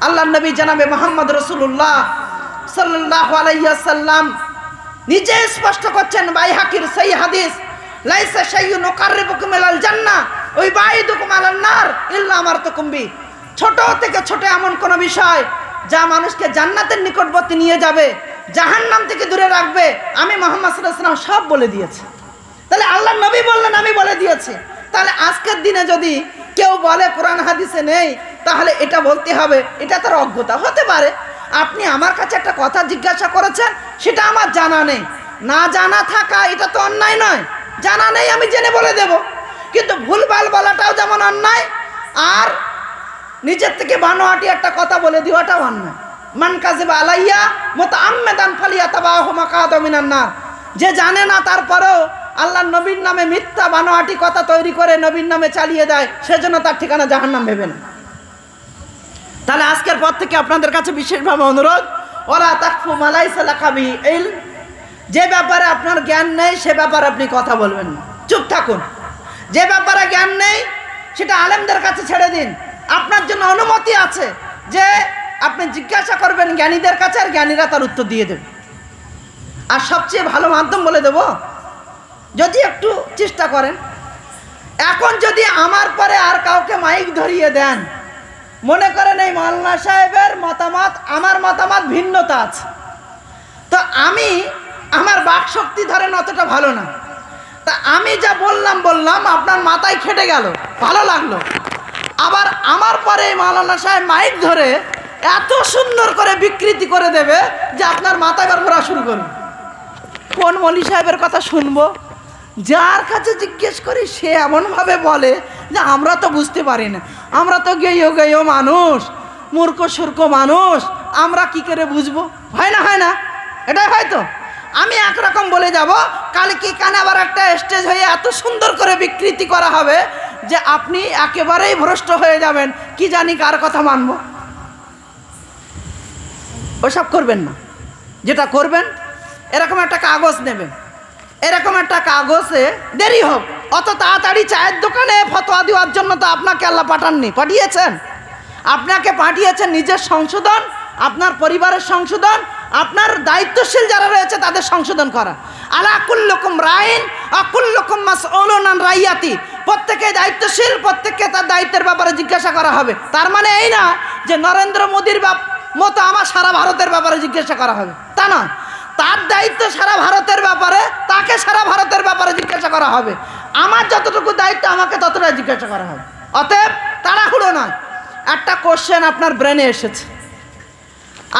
আল্লাহ নবী জনাবে মুহাম্মদ রাসূলুল্লাহ সাল্লাল্লাহু আলাইহি ওয়াসাল্লাম নিজে স্পষ্ট করছেন, বাইহাকির সহিহ হাদিস, লাইসা শাইউন ইউকাররিবুকুম ইলাল জান্নাহ ওয়া ইবাইদুকুম আলান নার ইল্লা আমারতুকুম বি। ছোট থেকে ছোট এমন কোন বিষয় যা মানুষকে জান্নাতের নিকটবর্তী নিয়ে যাবে, জাহান্নাম থেকে দূরে রাখবে, আমি মুহাম্মদ সাল্লাল্লাহু আলাইহি ওয়াসাল্লাম সব বলে দিয়েছি। তাহলে আল্লাহ নবী বললেন আমি বলে দিয়েছি। তাহলে আজকের দিনে যদি কেউ বলে কোরআন হাদিসে নেই, তাহলে এটা বলতে হবে এটা তার অজ্ঞতা হতে পারে। আপনি আমার কাছে একটা কথা জিজ্ঞাসা করেছেন, সেটা আমার জানা নেই। না জানা থাকা এটা তো অন্যায় নয়। জানা নেই আমি জেনে বলে দেব, কিন্তু ভুলভাল বলাটাও যেমন অন্যায়, আর নিজের থেকে বানোয়াটি একটা কথা বলে দেওয়াটাও অন্যায়। মান কাযিবা আলাইয়া মুতাআম্মিদান ফালিয়াতাবাহু মাকাদাহু মিনান নার, যে জানে না তারপরেও আল্লাহর নবীর নামে মিথ্যা বানোয়াটি কথা তৈরি করে নবীর নামে চালিয়ে দেয়, সেজন্য তার ঠিকানা জাহান্নাম ভেবে না। তাহলে আজকের পর থেকে আপনাদের কাছে বিশেষভাবে অনুরোধ, ওয়ালা তাকফু মা লাইসা লাকা বিহি ইলম, যে ব্যাপারে আপনার জ্ঞান নেই সে ব্যাপারে আপনি কথা বলবেন না, চুপ থাকুন। যে ব্যাপারে জ্ঞান নেই সেটা আলেমদের কাছে ছেড়ে দিন। আপনার জন্য অনুমতি আছে যে আপনি জিজ্ঞাসা করবেন জ্ঞানীদের কাছে, আর জ্ঞানীরা তার উত্তর দিয়ে দেবে। আর সবচেয়ে ভালো মাধ্যম বলে দেব, যদি একটু চেষ্টা করেন, এখন যদি আমার পরে আর কাউকে মাইক ধরিয়ে দেন, মনে করেন এই মাওলানা সাহেবের মতামত আমার মতামত ভিন্নতা আছে, তো আমি আমার বাকশক্তি ধরেন অতটা ভালো না, তা আমি যা বললাম আপনার মাথায় খেটে গেল, ভালো লাগলো। আবার আমার পরে মাওলানা সাহেব মাইক ধরে এত সুন্দর করে বিকৃতি করে দেবে যে আপনার মাথায় বার ঘোরা শুরু করবে। কোন মৌলী সাহেবের কথা শুনবো? যার কাছে জিজ্ঞেস করি সে এমনভাবে বলে যে আমরা তো বুঝতে পারি না, আমরা তো গেয় মানুষ, মূর্খ সূর্খ মানুষ, আমরা কি করে বুঝবো? হয় না এটাই হয়তো। আমি একরকম বলে যাব, কালকে কানে আবার একটা স্টেজ হয়ে এত সুন্দর করে বিকৃতি করা হবে যে আপনি একেবারেই ভ্রষ্ট হয়ে যাবেন, কি জানি কার কথা মানব। ওসব করবেন না। যেটা করবেন, এরকম একটা কাগজ নেবেন, এরকম একটা কাগজে দেরি হোক, অত তাড়াতাড়ি চায়ের দোকানে ফতোয়া দেওয়ার জন্য তো আপনাকে আল্লাহ পাঠাননি, পাঠিয়েছেন। আপনাকে পাঠিয়েছেন নিজের সংশোধন, আপনার পরিবারের সংশোধন, আপনার দায়িত্বশীল যারা রয়েছে তাদের সংশোধন করা। আলা কুল্লুকুম রাইন ওয়া কুল্লুকুম মাসউলুন আন রাইয়াতি, প্রত্যেকে দায়িত্বশীল, প্রত্যেককে তার দায়িত্বের ব্যাপারে জিজ্ঞাসা করা হবে। তার মানে এই না যে নরেন্দ্র মোদীর মতো আমার সারা ভারতের ব্যাপারে জিজ্ঞাসা করা হবে, তা নয়। তার দায়িত্ব সারা ভারতের ব্যাপারে, তাকে সারা ভারতের ব্যাপারে জিজ্ঞাসা করা হবে। আমার যতটুকু দায়িত্ব আমাকে ততটাই জিজ্ঞাসা করা হবে। অতএব তাড়াহুড়ো নয়। একটা কোশ্চেন আপনার ব্রেনে এসেছে,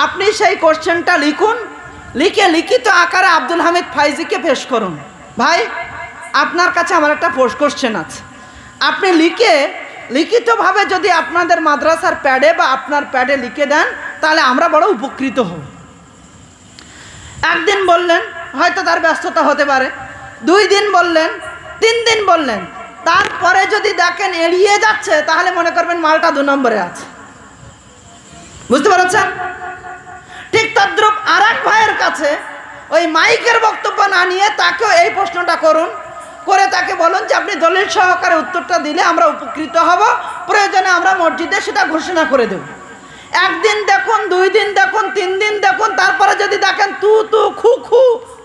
আপনি সেই কোশ্চেনটা লিখুন, লিখে লিখিত আকারে আব্দুল হামিদ ফাইজিকে পেশ করুন। ভাই, আপনার কাছে আমার একটা কোশ্চেন আছে, আপনি লিখিতভাবে যদি আপনাদের মাদ্রাসার প্যাডে বা আপনার প্যাডে লিখে দেন তাহলে আমরা বড় উপকৃত হব। একদিন বললেন, হয়তো তার ব্যস্ততা হতে পারে, 2 দিন বললেন, 3 দিন বললেন, তারপরে যদি দেখেন এড়িয়ে যাচ্ছে তাহলে মনে করবেন মালটা 2 নম্বরে আছে। বুঝতে পারছেন? ঠিক তদ্রুপ আর এক ভাইয়ের কাছে ওই মাইকের বক্তব্য না নিয়ে তাকেও এই প্রশ্নটা করুন, করে তাকে বলুন যে আপনি দলিল সহকারে উত্তরটা দিলে আমরা উপকৃত হব, প্রয়োজনে আমরা মসজিদে সেটা ঘোষণা করে দেব। 1 দিন দেখুন, 2 দিন দেখুন, 3 দিন দেখুন, তারপরে যদি দেখেন তু তু খু খু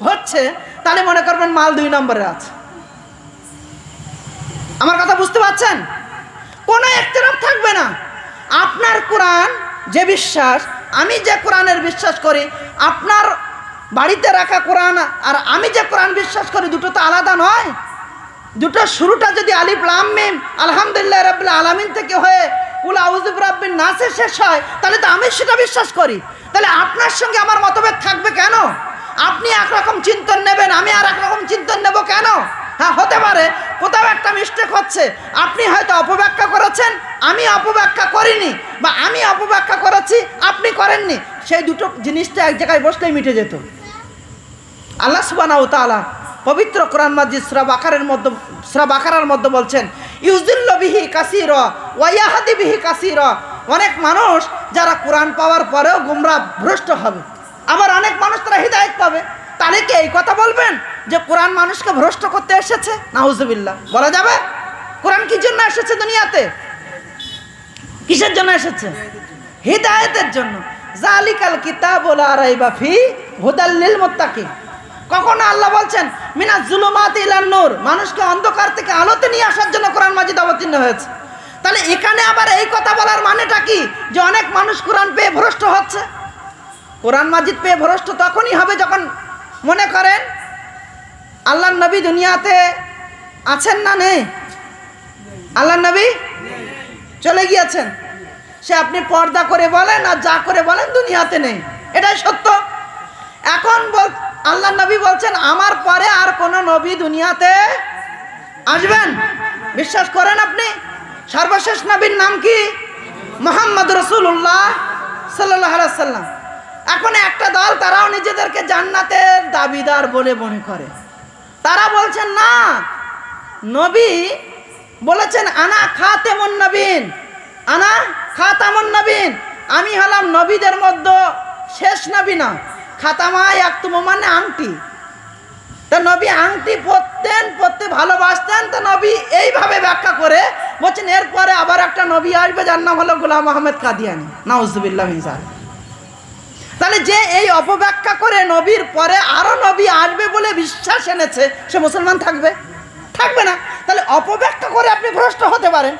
হচ্ছে তাহলে মনে করবেন মাল 2 নম্বরে আছে। আমার কথা বুঝতে পারছেন? কোনো একতরফ থাকবে না। আপনার কোরআন যে বিশ্বাস, আমি যে কোরআনের বিশ্বাস করি, আপনার বাড়িতে রাখা কোরআন আর আমি যে কোরআন বিশ্বাস করি, দুটো তো আলাদা নয়। দুটো শুরুটা যদি আলিফ লাম মিম আলহামদুলিল্লাহ রাব্বিল আলামিন থেকে হয়ে কুল আউযু বিরাব্বিন নাসে শেষ হয়, তাহলে তো আমি সেটা বিশ্বাস করি। তাহলে আপনার সঙ্গে আমার মতভেদ থাকবে কেন? আপনি একরকম চিন্তন নেবেন, আমি আর একরকম চিন্তন নেব কেন? হ্যাঁ, হতে পারে কোথাও একটা মিস্টেক হচ্ছে, আপনি হয়তো অপব্যাখ্যা করেছেন, আমি অপব্যাখ্যা করিনি, বা আমি অপব্যাখ্যা করেছি, আপনি করেননি। সেই দুটো জিনিসটা এক জায়গায় বসলেই মিটে যেত। আল্লাহ সুবহানাহু ওয়া তাআলা পবিত্র কোরআন মাজিদ সূরা বাকারার মধ্যে বলছেন, ইউযিল্লু বিহি কাসীরা ওয়া ইয়াহদি বিহি কাসীরা। অনেক মানুষ যারা কোরআন পাওয়ার পরেও গোমরাহ ভ্রষ্ট হবে, আবার অনেক মানুষ তারা হিদায়াত পাবে। তাহলে কি এই কথা বলবেন যে কোরআন মানুষকে ভ্রষ্ট করতে এসেছে? নাউজুবিল্লাহ। বলা যাবে? কোরআন কি জন্য এসেছে দুনিয়াতে? কিসের জন্য এসেছে? হিদায়াতের জন্য। জালিকাল কিতাবু লা রাইবা ফি হুদাল লিল মুত্তাকিন। কখনো আল্লাহ বলছেন মিনাজ জুলুমাতি ইলান নূর, মানুষকে অন্ধকার থেকে আলোতে নিয়ে আসার জন্য কোরআন মাজিদ অবতীর্ণ হয়েছে। তাহলে এখানে আবার এই কথা বলার মানেটা কি যে অনেক মানুষ কোরআন পেয়ে ভ্রষ্ট হচ্ছে? কোরআন মাজিদ পেয়ে ভ্রষ্ট তখনই হবে যখন মনে করেন আল্লাহর নবী দুনিয়াতে আছেন না নেই? আল্লাহর নবী চলে গিয়েছেন, সে আপনি পর্দা করে বলেন আর যা করে বলেন দুনিয়াতে নেই, এটাই সত্য। এখন আল্লাহর নবী বলছেন আমার পরে আর কোন নবী দুনিয়াতে আসবেন, বিশ্বাস করেন আপনি? সর্বশেষ নবীর নাম কি? মুহাম্মদ রাসূলুল্লাহ সাল্লাল্লাহু আলাইহি ওয়াসাল্লাম। এখন একটা দল, তারাও নিজেদেরকে জান্নাতের দাবিদার বলে মনে করে। তারা বলছেন না, নবী বলেছেন আনা খাতামুন নবীন, আনা খাতামুন নবীন, আমি হলাম নবীদের মধ্যে শেষ নবী না। খাতামা ইয়াকতুমু মানে আংটি। তা নবী আংটি পরতে ভালোবাসতেন, তো নবী এইভাবে ব্যাখ্যা করে বলছেন এরপরে আবার একটা নবী আসবে যার নাম হলো গোলাম আহমেদ কাদিয়ানী। নাউজুবিল্লাহ মিন যালিক। তাহলে যে এই অপব্যাখ্যা করে নবীর পরে আরো নবী আসবে বলে বিশ্বাস এনেছে, সে মুসলমান থাকবে? থাকবে না। তাহলে অপব্যাখ্যা করে আপনি ভ্রষ্ট হতে পারেন,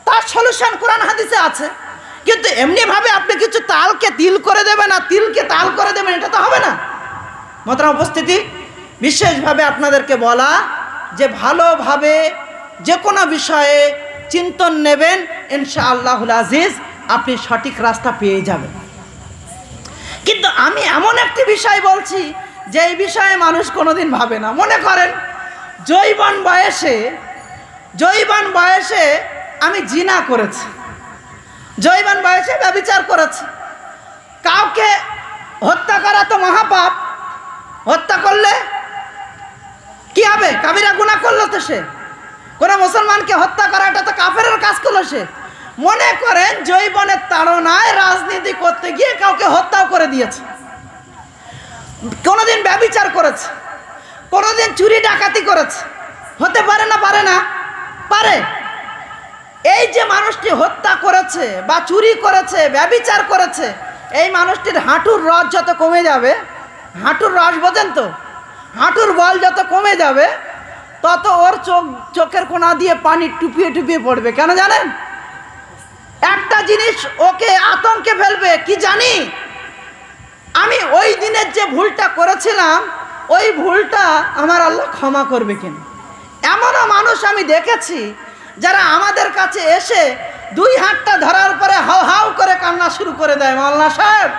তার সলিউশন কোরআন হাদিসে আছে। কিন্তু এমনিভাবে আপনি কিছু তালকে তিল করে দেবেন আর তিলকে তাল করে দেবেন, এটা তো হবে না। মোহতারাম উপস্থিতি, বিশেষভাবে আপনাদেরকে বলা যে ভালোভাবে যে কোনো বিষয়ে চিন্তন নেবেন, ইনশাআল্লাহুল আজিজ আপনি সঠিক রাস্তা পেয়ে যাবেন। কিন্তু আমি এমন একটি বিষয় বলছি যে এই বিষয়ে মানুষ কোনোদিন ভাবে না। মনে করেন যৌবন বয়সে আমি জিনা করেছি, যৌবন বয়সে ব্যভিচার করেছি। কাউকে হত্যা করা তো মহাপাপ, হত্যা করলে কি হবে? কাবিরা গুনাহ করলো তো সে। কোনো মুসলমানকে হত্যা করা এটা তো কাফেরের কাজ করলো সে। মনে করেন যৌবনের তাড়নায় রাজনীতি করতে গিয়ে কাউকে হত্যাও করে দিয়েছে, কোনোদিন ব্যভিচার করেছে, কোনোদিন চুরি ডাকাতি করেছে, হতে পারে না? পারে না? পারে। এই যে মানুষটি হত্যা করেছে বা চুরি করেছে, ব্যভিচার করেছে, এই মানুষটির হাঁটুর রস যত কমে যাবে, হাঁটুর রস বোঝেন তো, হাঁটুর বল যত কমে যাবে তত ওর চোখের কোনা দিয়ে পানি টুপিয়ে টুপিয়ে পড়বে। কেন জানেন? একটা জিনিস ওকে আতঙ্কে ফেলবে, কি জানি, আমি ওই দিনের যে ভুলটা করেছিলাম ওই ভুলটা আমার আল্লাহ ক্ষমা করবে কিনা। এমনও মানুষ আমি দেখেছি যারা আমাদের কাছে এসে দুই হাতটা ধরার পরে হাউ হাউ করে কান্না শুরু করে দেয়, মাওলানা সাহেব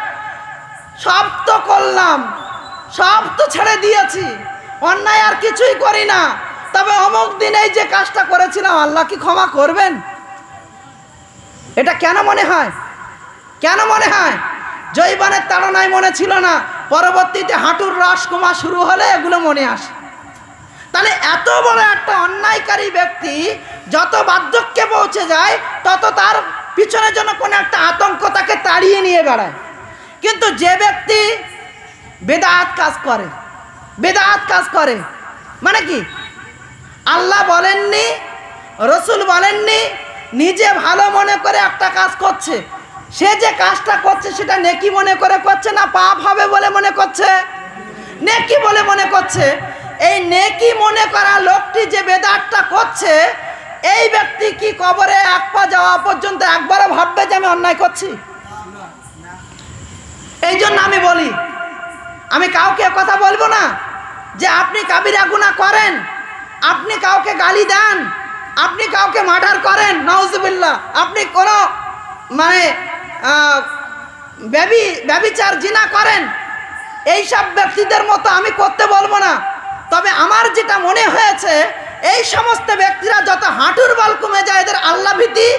সব তো করলাম, সব তো ছেড়ে দিয়েছি, অন্যায় আর কিছুই করি না, তবে অমুক দিনে যে কাজটা করেছিলাম আল্লাহ কি ক্ষমা করবেন? এটা কেন মনে হয়? কেন মনে হয়? যৌবনের তাড়নায় মনে ছিল না, পরবর্তীতে হাঁটুর রস কমা শুরু হলে এগুলো মনে আসে। তাহলে এত বড় একটা অন্যায়কারী ব্যক্তি যত বার্ধক্যে পৌঁছে যায় তত তার পিছনের জন্য কোনো একটা আতঙ্ক তাকে তাড়িয়ে নিয়ে বেড়ায়। কিন্তু যে ব্যক্তি বেদাত কাজ করে, বেদাত কাজ করে মানে কি? আল্লাহ বলেননি, রসুল বলেননি, নিজে ভালো মনে করে একটা কাজ করছে, সে যে কাজটা করছে সেটা নেকি মনে করে করছে না পাপ হবে বলে মনে করছে? নেকি বলে মনে করছে। এই নেকি মনে করা লোকটি যে বেদাতটা করছে, এই ব্যক্তি কি কবরে এক পা যাওয়া পর্যন্ত একবারও ভাববে যে আমি অন্যায় করছি? এই জন্য আমি বলি, আমি কাউকে কথা বলবো না যে আপনি কাবিরা গুনাহ করেন, আপনি কাউকে গালি দেন, আপনি কাউকে মার্ডার করেন, নাউজুবিল্লাহ, আপনি কোনো মানে ব্যভিচার জিনা করেন, এই সব ব্যক্তিদের মতো আমি করতে বলবো না। তবে আমার যেটা মনে হয়েছে, এই সমস্ত ব্যক্তিরা যত হাঁটুর বল কমে যায় এদের আল্লাহ ভীতি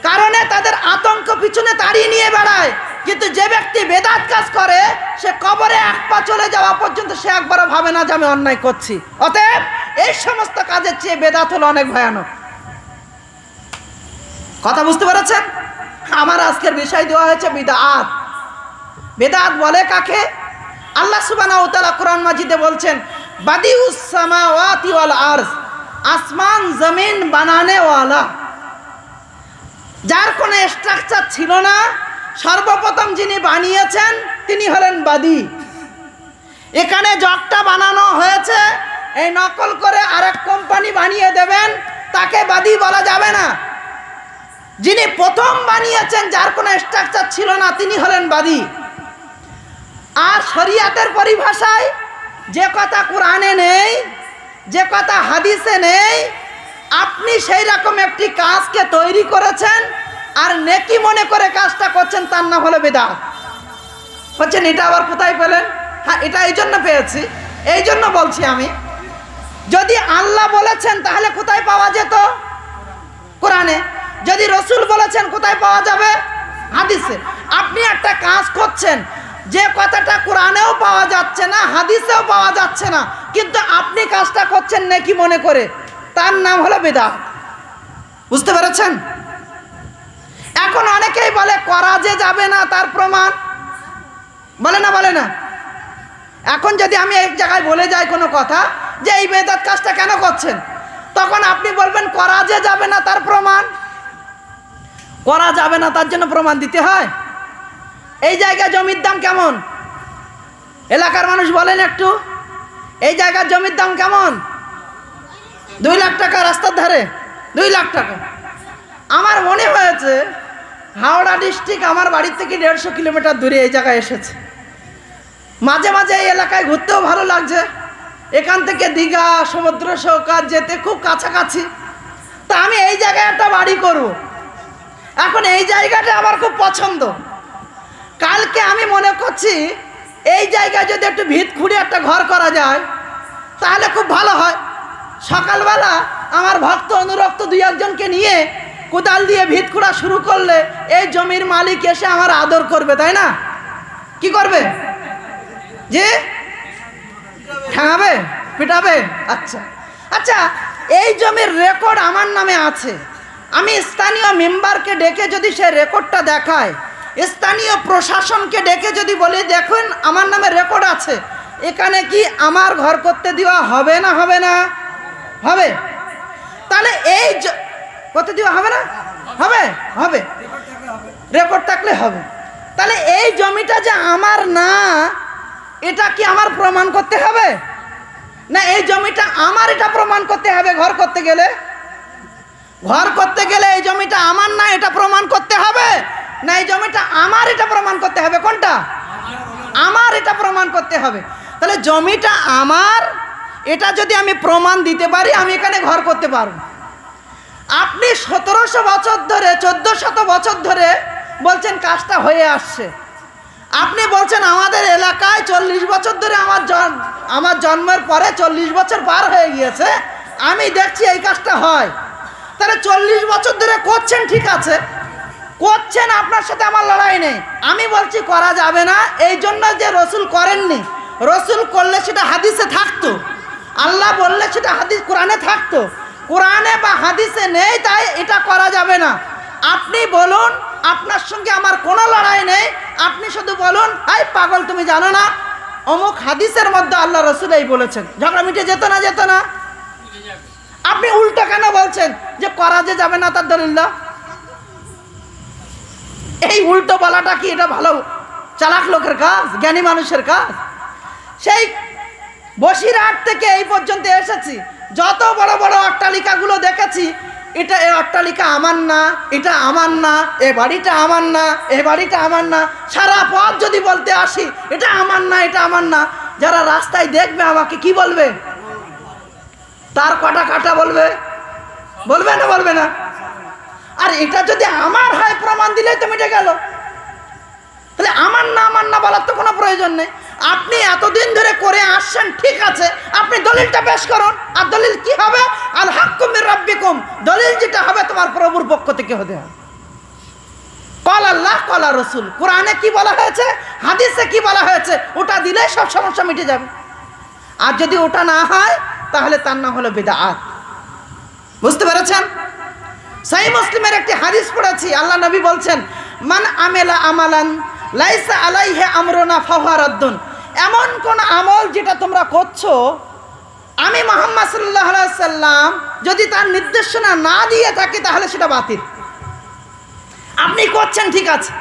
কারণে তাদের আতঙ্ক পিছনে তাড়িয়ে নিয়ে বেড়ায়। কিন্তু যে ব্যক্তি বেদাত কাজ করে সে কবরে এক পা চলে যাওয়া পর্যন্ত সে একবারও ভাবে না যে আমি অন্যায় করছি। অতএব এই সমস্ত কাজের চেয়ে বেদাত হলো অনেক ভয়ানক। কথা বুঝতে পেরেছেন? আমার আজকের বিষয় দেওয়া হয়েছে বিদআত। বেদাত বলে কাকে? আল্লাহ সুবহানাহু ওয়া তাআলা কোরআন মাজিদে বলছেন বাদিউস সামাওয়াতি ওয়াল আরজ, আসমান জমিন বানানে ওয়ালা, যার কোনো স্ট্রাকচার ছিল না, সর্বপ্রথম যিনি বানিয়েছেন তিনি হলেন বাদী। এখানে জগটা বানানো হয়েছে, এই নকল করে আরেক কোম্পানি বানিয়ে দেবেন, তাকে বাদী বলা যাবে না। যিনি প্রথম বানিয়েছেন, যার কোনো স্ট্রাকচার ছিল না, তিনি হলেন বাদী। আর শরিয়াতের পরিভাষায় যে কথা কোরআনে নেই, যে কথা হাদিসে নেই, আপনি সেই রকম একটি কাজকে তৈরি করেছেন আর নেকি মনে করে কাজটা করছেন, তার নাম হলো বিদআত। বলছেন এটা আবার কোথায় পেলেন? হ্যাঁ, এটা এই জন্য পেয়েছি, এই জন্য বলছি আমি, যদি আল্লাহ বলেছেন তাহলে কোথায় পাওয়া যেত? কোরআনে। যদি রসুল বলেছেন কোথায় পাওয়া যাবে? হাদিসে। আপনি একটা কাজ করছেন যে কথাটা কোরআনেও পাওয়া যাচ্ছে না, হাদিসেও পাওয়া যাচ্ছে না, কিন্তু আপনি কাজটা করছেন নেকি মনে করে, তার নাম হলো বিদআত। বুঝতে পেরেছেন? এখন অনেকেই বলে করা যে যাবে না তার প্রমাণ, বলে না? বলে না? এখন যদি আমি এক জায়গায় বলে যাই কোনো কথা যে এই বেদাত কাজটা কেন করছেন, তখন আপনি বলবেন করা যে যাবে না তার প্রমাণ। করা যাবে না তার জন্য প্রমাণ দিতে হয়। এই জায়গায় জমির দাম কেমন? এলাকার মানুষ বলেন একটু, এই জায়গার জমির দাম কেমন? 2 লাখ টাকা রাস্তার ধারে, 2 লাখ টাকা। আমার মনে হয়েছে হাওড়া ডিস্ট্রিক্ট আমার বাড়ির থেকে 150 কিলোমিটার দূরে এই জায়গায় এসেছে। মাঝে মাঝে এই এলাকায় ঘুরতেও ভালো লাগছে, এখান থেকে দীঘা, সমুদ্র সৈকত যেতে খুব কাছাকাছি। তা আমি এই জায়গায় একটা বাড়ি করব। এখন এই জায়গাটা আমার খুব পছন্দ। কালকে আমি মনে করছি এই জায়গায় যদি একটু ভিত খুঁড়ে একটা ঘর করা যায় তাহলে খুব ভালো হয়। সকালবেলা আমার ভক্ত অনুরক্ত 2-1জনকে নিয়ে কোদাল দিয়ে ভিত খুঁড়া শুরু করলে এই জমির মালিক এসে আমার আদর করবে, তাই না? কি করবে? যে ঠ্যাঙাবে, পিটাবে। আচ্ছা আচ্ছা, এই জমির রেকর্ড আমার নামে আছে, আমি স্থানীয় মেম্বারকে ডেকে যদি সে রেকর্ডটা দেখায়, স্থানীয় প্রশাসনকে ডেকে যদি বলি দেখুন আমার নামে রেকর্ড আছে, এখানে কি আমার ঘর করতে দেওয়া হবে না হবে না? হবে। তাহলে এই করতে দেওয়া হবে না? হবে, হবে, রেকর্ড থাকলে হবে। তাহলে এই জমিটা যে আমার না, এটা কি আমার প্রমাণ করতে হবে না এই জমিটা আমার, এটা প্রমাণ করতে হবে? ঘর করতে গেলে এই জমিটা আমার না এটা প্রমাণ করতে হবে না এই জমিটা আমার, এটা প্রমাণ করতে হবে? কোনটা? আমার, এটা প্রমাণ করতে হবে। তাহলে জমিটা আমার, এটা যদি আমি প্রমাণ দিতে পারি আমি এখানে ঘর করতে পারবো। আপনি 1700 বছর ধরে 1400 বছর ধরে বলছেন কাজটা হয়ে আসছে, আপনি বলছেন আমাদের এলাকায় 40 বছর ধরে আমার জন্মের পরে 40 বছর পার হয়ে গিয়েছে, আমি দেখছি এই কাজটা হয়। তাহলে 40 বছর ধরে করছেন, ঠিক আছে করছেন, আপনার সাথে আমার লড়াই নেই। আমি বলছি করা যাবে না, এই জন্য যে রসুল করেননি, রসুল করলে সেটা হাদিসে থাকতো, আল্লাহ বললে সেটা হাদিস কোরআনে থাকতো, কোরআনে বা হাদিসে নেই, তাই এটা করা যাবে না। আপনি বলুন, আপনার সঙ্গে আমার কোনো লড়াই নেই, আপনি শুধু বলুন এই পাগল তুমি জানো না অমুক হাদিসের মধ্যে আল্লাহ রসুল এই বলেছেন, ঝগড়া মিটে যেত না? যেত না? আপনি উল্টো কেন বলছেন যে করা যে যাবে না তার দলিল দাও? এই উল্টো বলাটা কি এটা ভালো চালাক লোকের কাজ, জ্ঞানী মানুষের কাজ? সেই বসিরহাট থেকে এই পর্যন্ত এসেছি, যত বড় বড় অট্টালিকাগুলো দেখেছি, এটা এই অট্টালিকা আমার না, এটা আমার না, এ বাড়িটা আমার না, এ বাড়িটা আমার না, সারা পথ যদি বলতে আসি এটা আমার না, এটা আমার না, যারা রাস্তায় দেখবে আমাকে কি বলবে? তার কটা কাটা বলবে? বলবে না? বলবে না? আর এটা যদি আমার হয় প্রমাণ দিলেই তো মিটে গেল। তাহলে আমার না বলার তো কোনো প্রয়োজন নেই। আপনি এতদিন ধরে করে আসছেন, ঠিক আছে, আপনি দলিলটা পেশ করুন। আর দলিল কি হবে? আল হাক্কু মির রাব্বিকুম, দলিল যেটা হবে তোমার প্রভুর পক্ষ থেকে হতে হবে। কল আল্লাহ কল রসুল, কোরআনে কি বলা হয়েছে, হাদিসে কি বলা হয়েছে, ওটা দিলে সব সমস্যা মিটে যাবে। আর যদি ওটা না হয় তাহলে তার নাম হলো বিদআত। বুঝতে পেরেছেন? সহিহ মুসলিমের একটি হাদিস পড়েছি, আল্লাহ নবী বলছেন মান আমেলা আমালান লাইসা আলাইহি আমরুনা ফাহুয়া রাদ্দুন, এমন কোন আমল যেটা তোমরা করছো আমি মুহাম্মদ সাল্লাল্লাহু আলাইহি সাল্লাম যদি তার নির্দেশনা না দিয়ে থাকি তাহলে সেটা বাতিল। আপনি করছেন ঠিক আছে,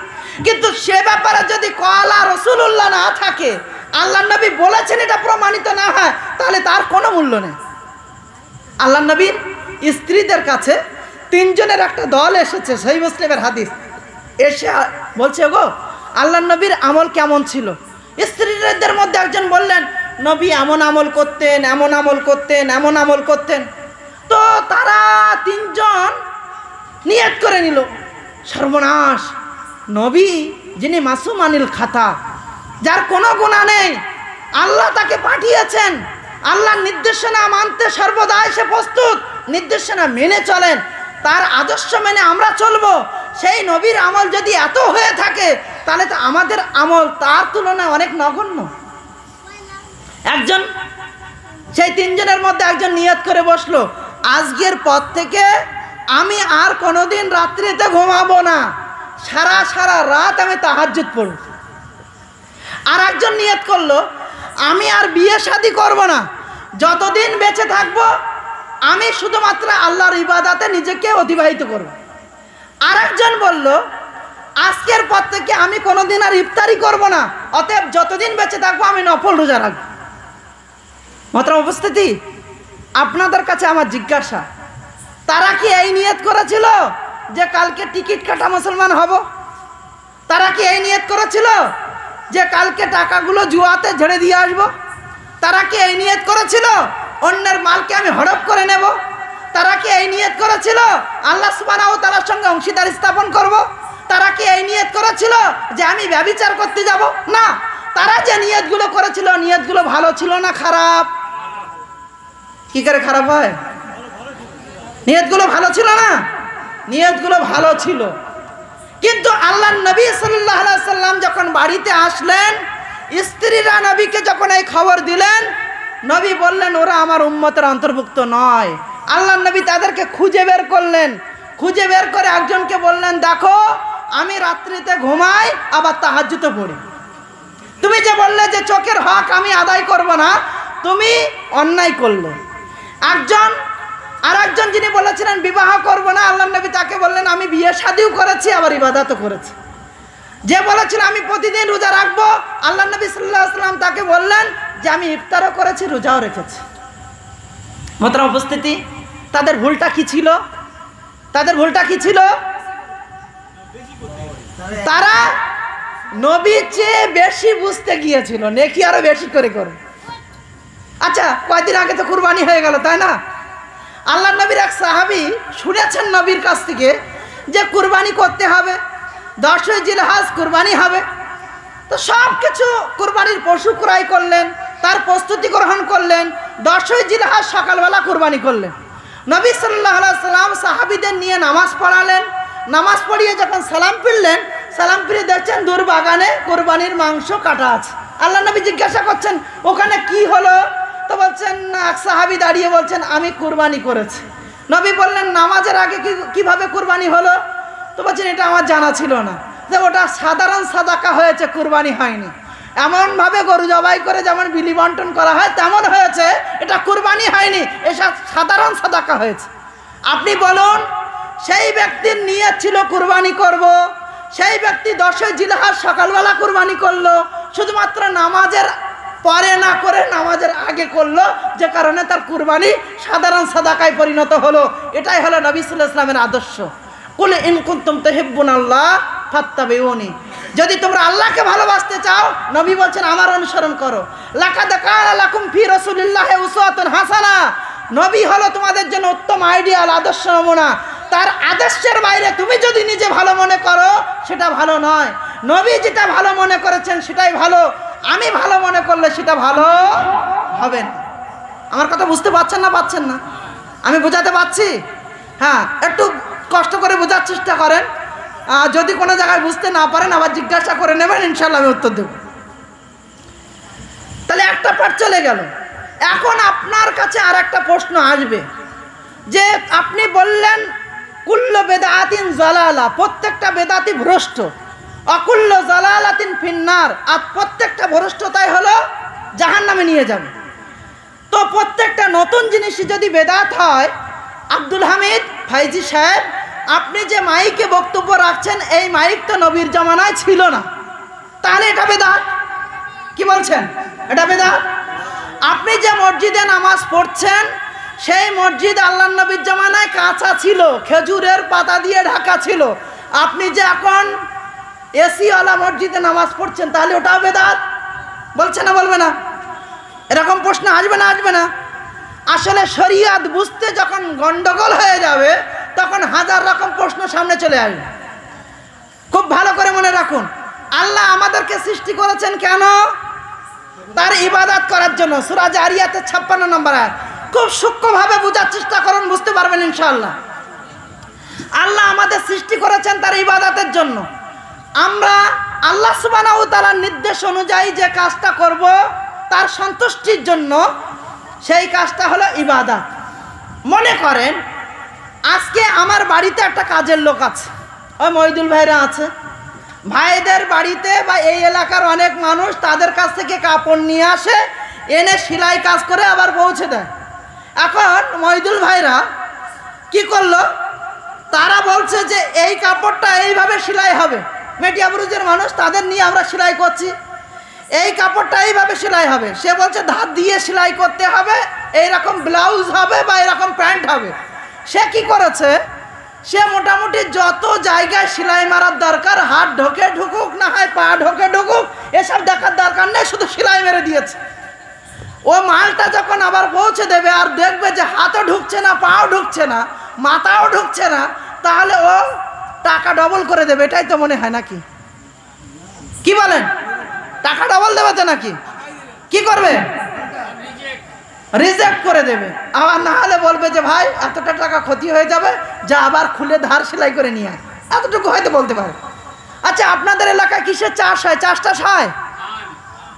কিন্তু সে ব্যাপারে যদি কলা রাসূলুল্লাহ না থাকে, আল্লাহ নবী বলেছেন এটা প্রমাণিত না হয়, তাহলে তার কোনো মূল্য নেই। আল্লাহ নবীর স্ত্রীদের কাছে 3 জনের একটা দল এসেছে, সহিহ মুসলিমের হাদিস, এসে বলছে গো আল্লাহ নবীর আমল কেমন ছিল? স্ত্রীদের মধ্যে একজন বললেন নবী এমন আমল করতেন, এমন আমল করতেন, এমন আমল করতেন। তো তারা 3 জন নিয়ত করে নিল, সর্বনাশ, নবী যিনি মাসুম আনিল খাতা, যার কোনো গুনাহ নেই, আল্লাহ তাকে পাঠিয়েছেন, আল্লাহর নির্দেশনা মানতে সর্বদাই সে প্রস্তুত, নির্দেশনা মেনে চলেন, তার আদর্শ মেনে আমরা চলবো। সেই নবীর আমল যদি এত হয়ে থাকে তাহলে তো আমাদের আমল তার তুলনায় অনেক নগণ্য। একজন, সেই 3 জনের মধ্যে একজন নিয়ত করে বসলো আজকের পর থেকে আমি আর কোনোদিন রাত্রিতে ঘুমাবো না, সারা রাত আমি তাহাজ্জুদ পড়ব। আর একজন নিয়ত করলো আমি আর বিয়ে শাদী করব না, যতদিন বেঁচে থাকবো আমি শুধুমাত্র আল্লাহর ইবাদতে নিজেকে অতিবাহিত করব। আর একজন বলল আজকের পর থেকে আমি কোনোদিন আর ইফতারি করব না, অতএব যতদিন বেঁচে থাকবো আমি নফল রোজা রাখবো। মোহতারাম উপস্থিতি, আপনাদের কাছে আমার জিজ্ঞাসা, তারা কি এই নিয়ত করেছিল যে কালকে টিকিট কাটা মুসলমান হব? তারা কি এই নিয়ত করেছিল যে কালকে টাকাগুলো জুয়াতে ঝেড়ে দিয়ে আসবো? তারা কি এই নিয়ত করেছিল অন্যের মালকে আমি হড়প করে নেব? তারা কি এই নিয়ত করেছিল আল্লাহ সুবহানাহু ওয়া তাআলার সঙ্গে অংশীদার স্থাপন করব? তারা কি এই নিয়ত করেছিল যে আমি ব্যভিচার করতে যাব? না, তারা যে নিয়তগুলো করেছিল নিয়তগুলো ভালো ছিল না খারাপ? কি করে খারাপ হয়? নিয়তগুলো ভালো ছিল না? নিয়তগুলো ভালো ছিল। কিন্তু আল্লাহর নবী সাল্লাল্লাহু আলাইহি সাল্লাম যখন বাড়িতে আসলেন, স্ত্রীরা নবীকে যখন এই খবর দিলেন, নবী বললেন ওরা আমার উম্মতের অন্তর্ভুক্ত নয়, আল্লাহর নবী তাদেরকে খুঁজে বের করলেন, খুঁজে বের করে একজনকে বললেন, দেখো আমি রাত্রিতে ঘুমাই আবার তাহাজ্জুদও পড়ি, তুমি যে বললে যে চোখের হক আমি আদায় করব না, তুমি অন্যায় করলে। আর একজন যিনি বলেছিলেন বিবাহ করব না, আল্লাহর নবী তাকে বললেন আমি বিয়ে শাদিও করেছি আবার ইবাদতও করেছি। যে বলেছিল আমি প্রতিদিন রোজা রাখবো, আল্লাহর নবী সাল্লাল্লাহু আলাইহি ওয়াসাল্লাম তাকে বললেন যে আমি ইফতারও করেছি রোজাও রেখেছি। মোহতারাম উপস্থিতি, তাদের ভুলটা কি ছিল? তাদের ভুলটা কি ছিল? তারা নবীর চেয়ে বেশি বুঝতে গিয়েছিল, নেকি আরো বেশি করে করবে। আচ্ছা, কয়েকদিন আগে তো কুরবানি হয়ে গেল, তাই না? আল্লাহর নবীর এক সাহাবী শুনেছেন নবীর কাছ থেকে যে কুরবানি করতে হবে, 10ই জিলহজ কুরবানি হবে। তো সব কিছু কুরবানির পশু ক্রয় করলেন, তার প্রস্তুতি গ্রহণ করলেন, 10ই জিলহজ সকালবেলা কুরবানি করলেন। নবী সাল্লাল্লাহু আলাইহি ওয়াসাল্লাম সাহাবীদের নিয়ে নামাজ পড়ালেন। নামাজ পড়িয়ে যখন সালাম ফিরলেন, সালাম ফিরে দেখছেন দূর বাগানে কুরবানির মাংস কাটা আছে। আল্লাহ নবী জিজ্ঞাসা করছেন ওখানে কি হলো? তো বলছেন, এক সাহাবী দাঁড়িয়ে বলছেন আমি কুরবানি করেছি। নবী বললেন নামাজের আগে কিভাবে কুরবানি হলো? তো বলছেন এটা আমার জানা ছিল না, যে ওটা সাধারণ সাদাকা হয়েছে, কুরবানি হয়নি। এমনভাবে গরু জবাই করে যেমন বিলি বন্টন করা হয় তেমন হয়েছে, এটা কুরবানি হয়নি, এটা সাধারণ সাদাকা হয়েছে। আপনি বলুন, সেই ব্যক্তির নিয়ত ছিল কুরবানি করব, সেই ব্যক্তি 10ই জিলহজ সকালবেলা কুরবানি করলো, শুধুমাত্র নামাজের পরে না করে নামাজের আগে করলো, যে কারণে তার কুরবানি সাধারণ সাদাকায় পরিণত হলো। এটাই হলো নবী সাল্লাল্লাহু আলাইহি ওয়াসাল্লামের আদর্শ। কুল ইন কুনতুম তুহিব্বুনাল্লাহ ফাত্তাবিউনি, যদি তোমরা আল্লাহকে ভালোবাসতে চাও, নবী বলছেন আমার অনুসরণ করো। লাকাদ কানা লাকুম ফি রাসূলিল্লাহি উসওয়াতুন হাসানা, নবী হলো তোমাদের জন্য উত্তম আইডিয়াল, আদর্শ নমুনা। তার আদর্শের বাইরে তুমি যদি নিজে ভালো মনে করো সেটা ভালো নয়। নবী যেটা ভালো মনে করেছেন সেটাই ভালো, আমি ভালো মনে করলে সেটা ভালো হবে না। আমার কথা বুঝতে পারছেন না? পাচ্ছেন না? আমি বোঝাতে পারছি? হ্যাঁ, একটু কষ্ট করে বোঝার চেষ্টা করেন। যদি কোনো জায়গায় বুঝতে না পারেন আবার জিজ্ঞাসা করে নেবেন, ইনশাল্লাহ আমি উত্তর দেব। তাহলে একটা পাঠ চলে গেল। এখন আপনার কাছে আর একটা প্রশ্ন আসবে যে আপনি বললেন কুল্লু বেদাতিন জালালা, প্রত্যেকটা বেদাতি ভ্রষ্ট, অকুল্লু জালালাতিন ফিন্নার, আর প্রত্যেকটা ভ্রষ্টতাই হলো জাহান্নামে নিয়ে যাবে। তো প্রত্যেকটা নতুন জিনিসই যদি বেদাত হয়, আব্দুল হামিদ ফাইজি সাহেব, আপনি যে মাইকে বক্তব্য রাখছেন এই মাইক তো নবীর জামানায় ছিল না, তাহলে এটা বেদাত। কি বলছেন? এটা বেদাত। আপনি যে মসজিদে নামাজ পড়ছেন সেই মসজিদ আল্লাহর নবীর জামানায় কাঁচা ছিল, খেজুরের পাতা দিয়ে ঢাকা ছিল। আপনি যে এখন এসিওয়ালা মসজিদে নামাজ পড়ছেন, তাহলে ওটাও বেদাত। বলছে না? বলবে না? এরকম প্রশ্ন আসবে না? আসবে না? আসলে শরিয়াত বুঝতে যখন গন্ডগোল হয়ে যাবে তখন হাজার রকম প্রশ্ন সামনে চলে আসবে। খুব ভালো করে মনে রাখুন, আল্লাহ আমাদেরকে সৃষ্টি করেছেন কেন? তার ইবাদত করার জন্য। সূরা জারিয়াতের 56 নম্বর আয়াত। খুব সূক্ষ্মভাবে বোঝার চেষ্টা করুন, বুঝতে পারবেন ইনশাআল্লাহ। আল্লাহ আমাদের সৃষ্টি করেছেন তার ইবাদতের জন্য। আমরা আল্লাহ সুবহানাহু ওয়া তাআলার নির্দেশ অনুযায়ী যে কাজটা করব তার সন্তুষ্টির জন্য, সেই কাজটা হলো ইবাদত। মনে করেন আজকে আমার বাড়িতে একটা কাজের লোক আছে, ওই মহিদুল ভাইরা আছে, ভাইদের বাড়িতে বা এই এলাকার অনেক মানুষ তাদের কাছ থেকে কাপড় নিয়ে আসে, এনে সেলাই কাজ করে আবার পৌঁছে দেয়। এখন মহিদুল ভাইরা কি করলো? তারা বলছে যে এই কাপড়টা এইভাবে সেলাই হবে, মেটিয়াবুরুজের মানুষ, তাদের নিয়ে আমরা সেলাই করছি, এই কাপড়টা এইভাবে সেলাই হবে। সে বলছে ধার দিয়ে সেলাই করতে হবে, এইরকম ব্লাউজ হবে বা এরকম প্যান্ট হবে। সে কি করেছে? সে মোটামুটি যত জায়গায় সেলাই মারার দরকার, হাত ঢোকে ঢুকুক না হয় পা ঢোকে ঢুকুক, এসব দেখার দরকার নেই, শুধু সেলাই মেরে দিয়েছে। ও মালটা যখন আবার পৌঁছে দেবে আর দেখবে যে হাতও ঢুকছে না, পাও ঢুকছে না, মাথাও ঢুকছে না, তাহলে ও টাকা ডবল করে দেবে। এটাই তো মনে হয় নাকি? কি বলেন? টাকা ডবল দেবে তো নাকি? কি করবে? রিজেক্ট করে দেবে। আবার না হলে বলবে যে ভাই এতটা টাকা ক্ষতি হয়ে যাবে, যা আবার খুলে ধার সেলাই করে নিয়ে আয়, এতটুকু হয়তো বলতে পারে। আচ্ছা, আপনাদের এলাকায় কিসের চাষ হয়? চাষটাস হয়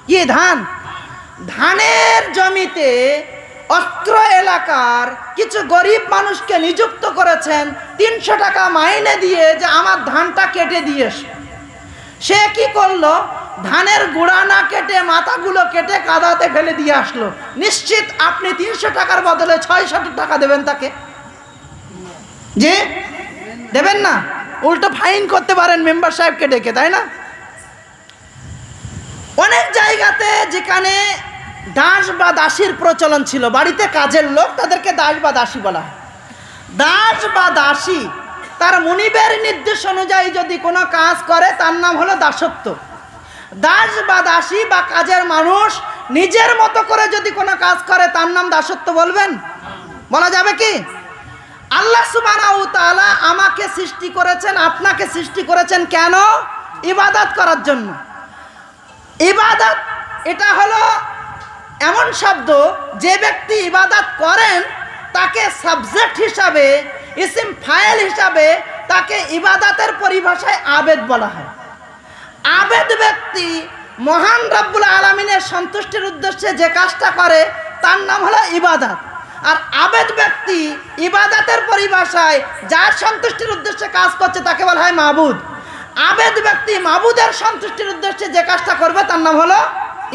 কি? ধান। ধানের জমিতে অস্ত্র এলাকার কিছু গরিব মানুষকে নিযুক্ত করেছেন 300 টাকা মাইনে দিয়ে যে আমার ধানটা কেটে দিয়ে সে কি করলো, ধানের গুঁড়া না কেটে মাথাগুলো কেটে কাদাতে ফেলে দিয়ে আসলো। নিশ্চিত আপনি 300 টাকার বদলে 600 টাকা দেবেন তাকে? যে দেবেন না, উল্টো ফাইন করতে পারেন মেম্বার সাহেবকে ডেকে, তাই না? অনেক জায়গাতে যেখানে দাস বা দাসীর প্রচলন ছিল, বাড়িতে কাজের লোক তাদেরকে দাস বা দাসী বলা হয়। দাস বা দাসী তার মুনিবের নির্দেশ অনুযায়ী যদি কোনো কাজ করে তার নাম হলো দাসত্ব। দাস বা দাসী বা কাজের মানুষ নিজের মতো করে যদি কোনো কাজ করে তার নাম দাসত্ব বলবেন? বলা যাবে কি? আল্লাহ সুবহানাহু ওয়া তাআলা আমাকে সৃষ্টি করেছেন, আপনাকে সৃষ্টি করেছেন কেন? ইবাদত করার জন্য। ইবাদত এটা হলো এমন শব্দ, যে ব্যক্তি ইবাদত করেন তাকে সাবজেক্ট হিসাবে, ইসিম ফাইল হিসাবে তাকে ইবাদতের পরিভাষায় আবেদ বলা হয়। আবেদ ব্যক্তি মহান রব্বুল আলামিনের সন্তুষ্টির উদ্দেশ্যে যে কাজটা করে তার নাম হলো ইবাদত। আর আবেদ ব্যক্তি ইবাদতের পরিভাষায় যার সন্তুষ্টির উদ্দেশ্যে কাজ করছে তাকে বলা হয় মাবুদ। আবেদ ব্যক্তি মাবুদের সন্তুষ্টির উদ্দেশ্যে যে কাজটা করবে তার নাম হলো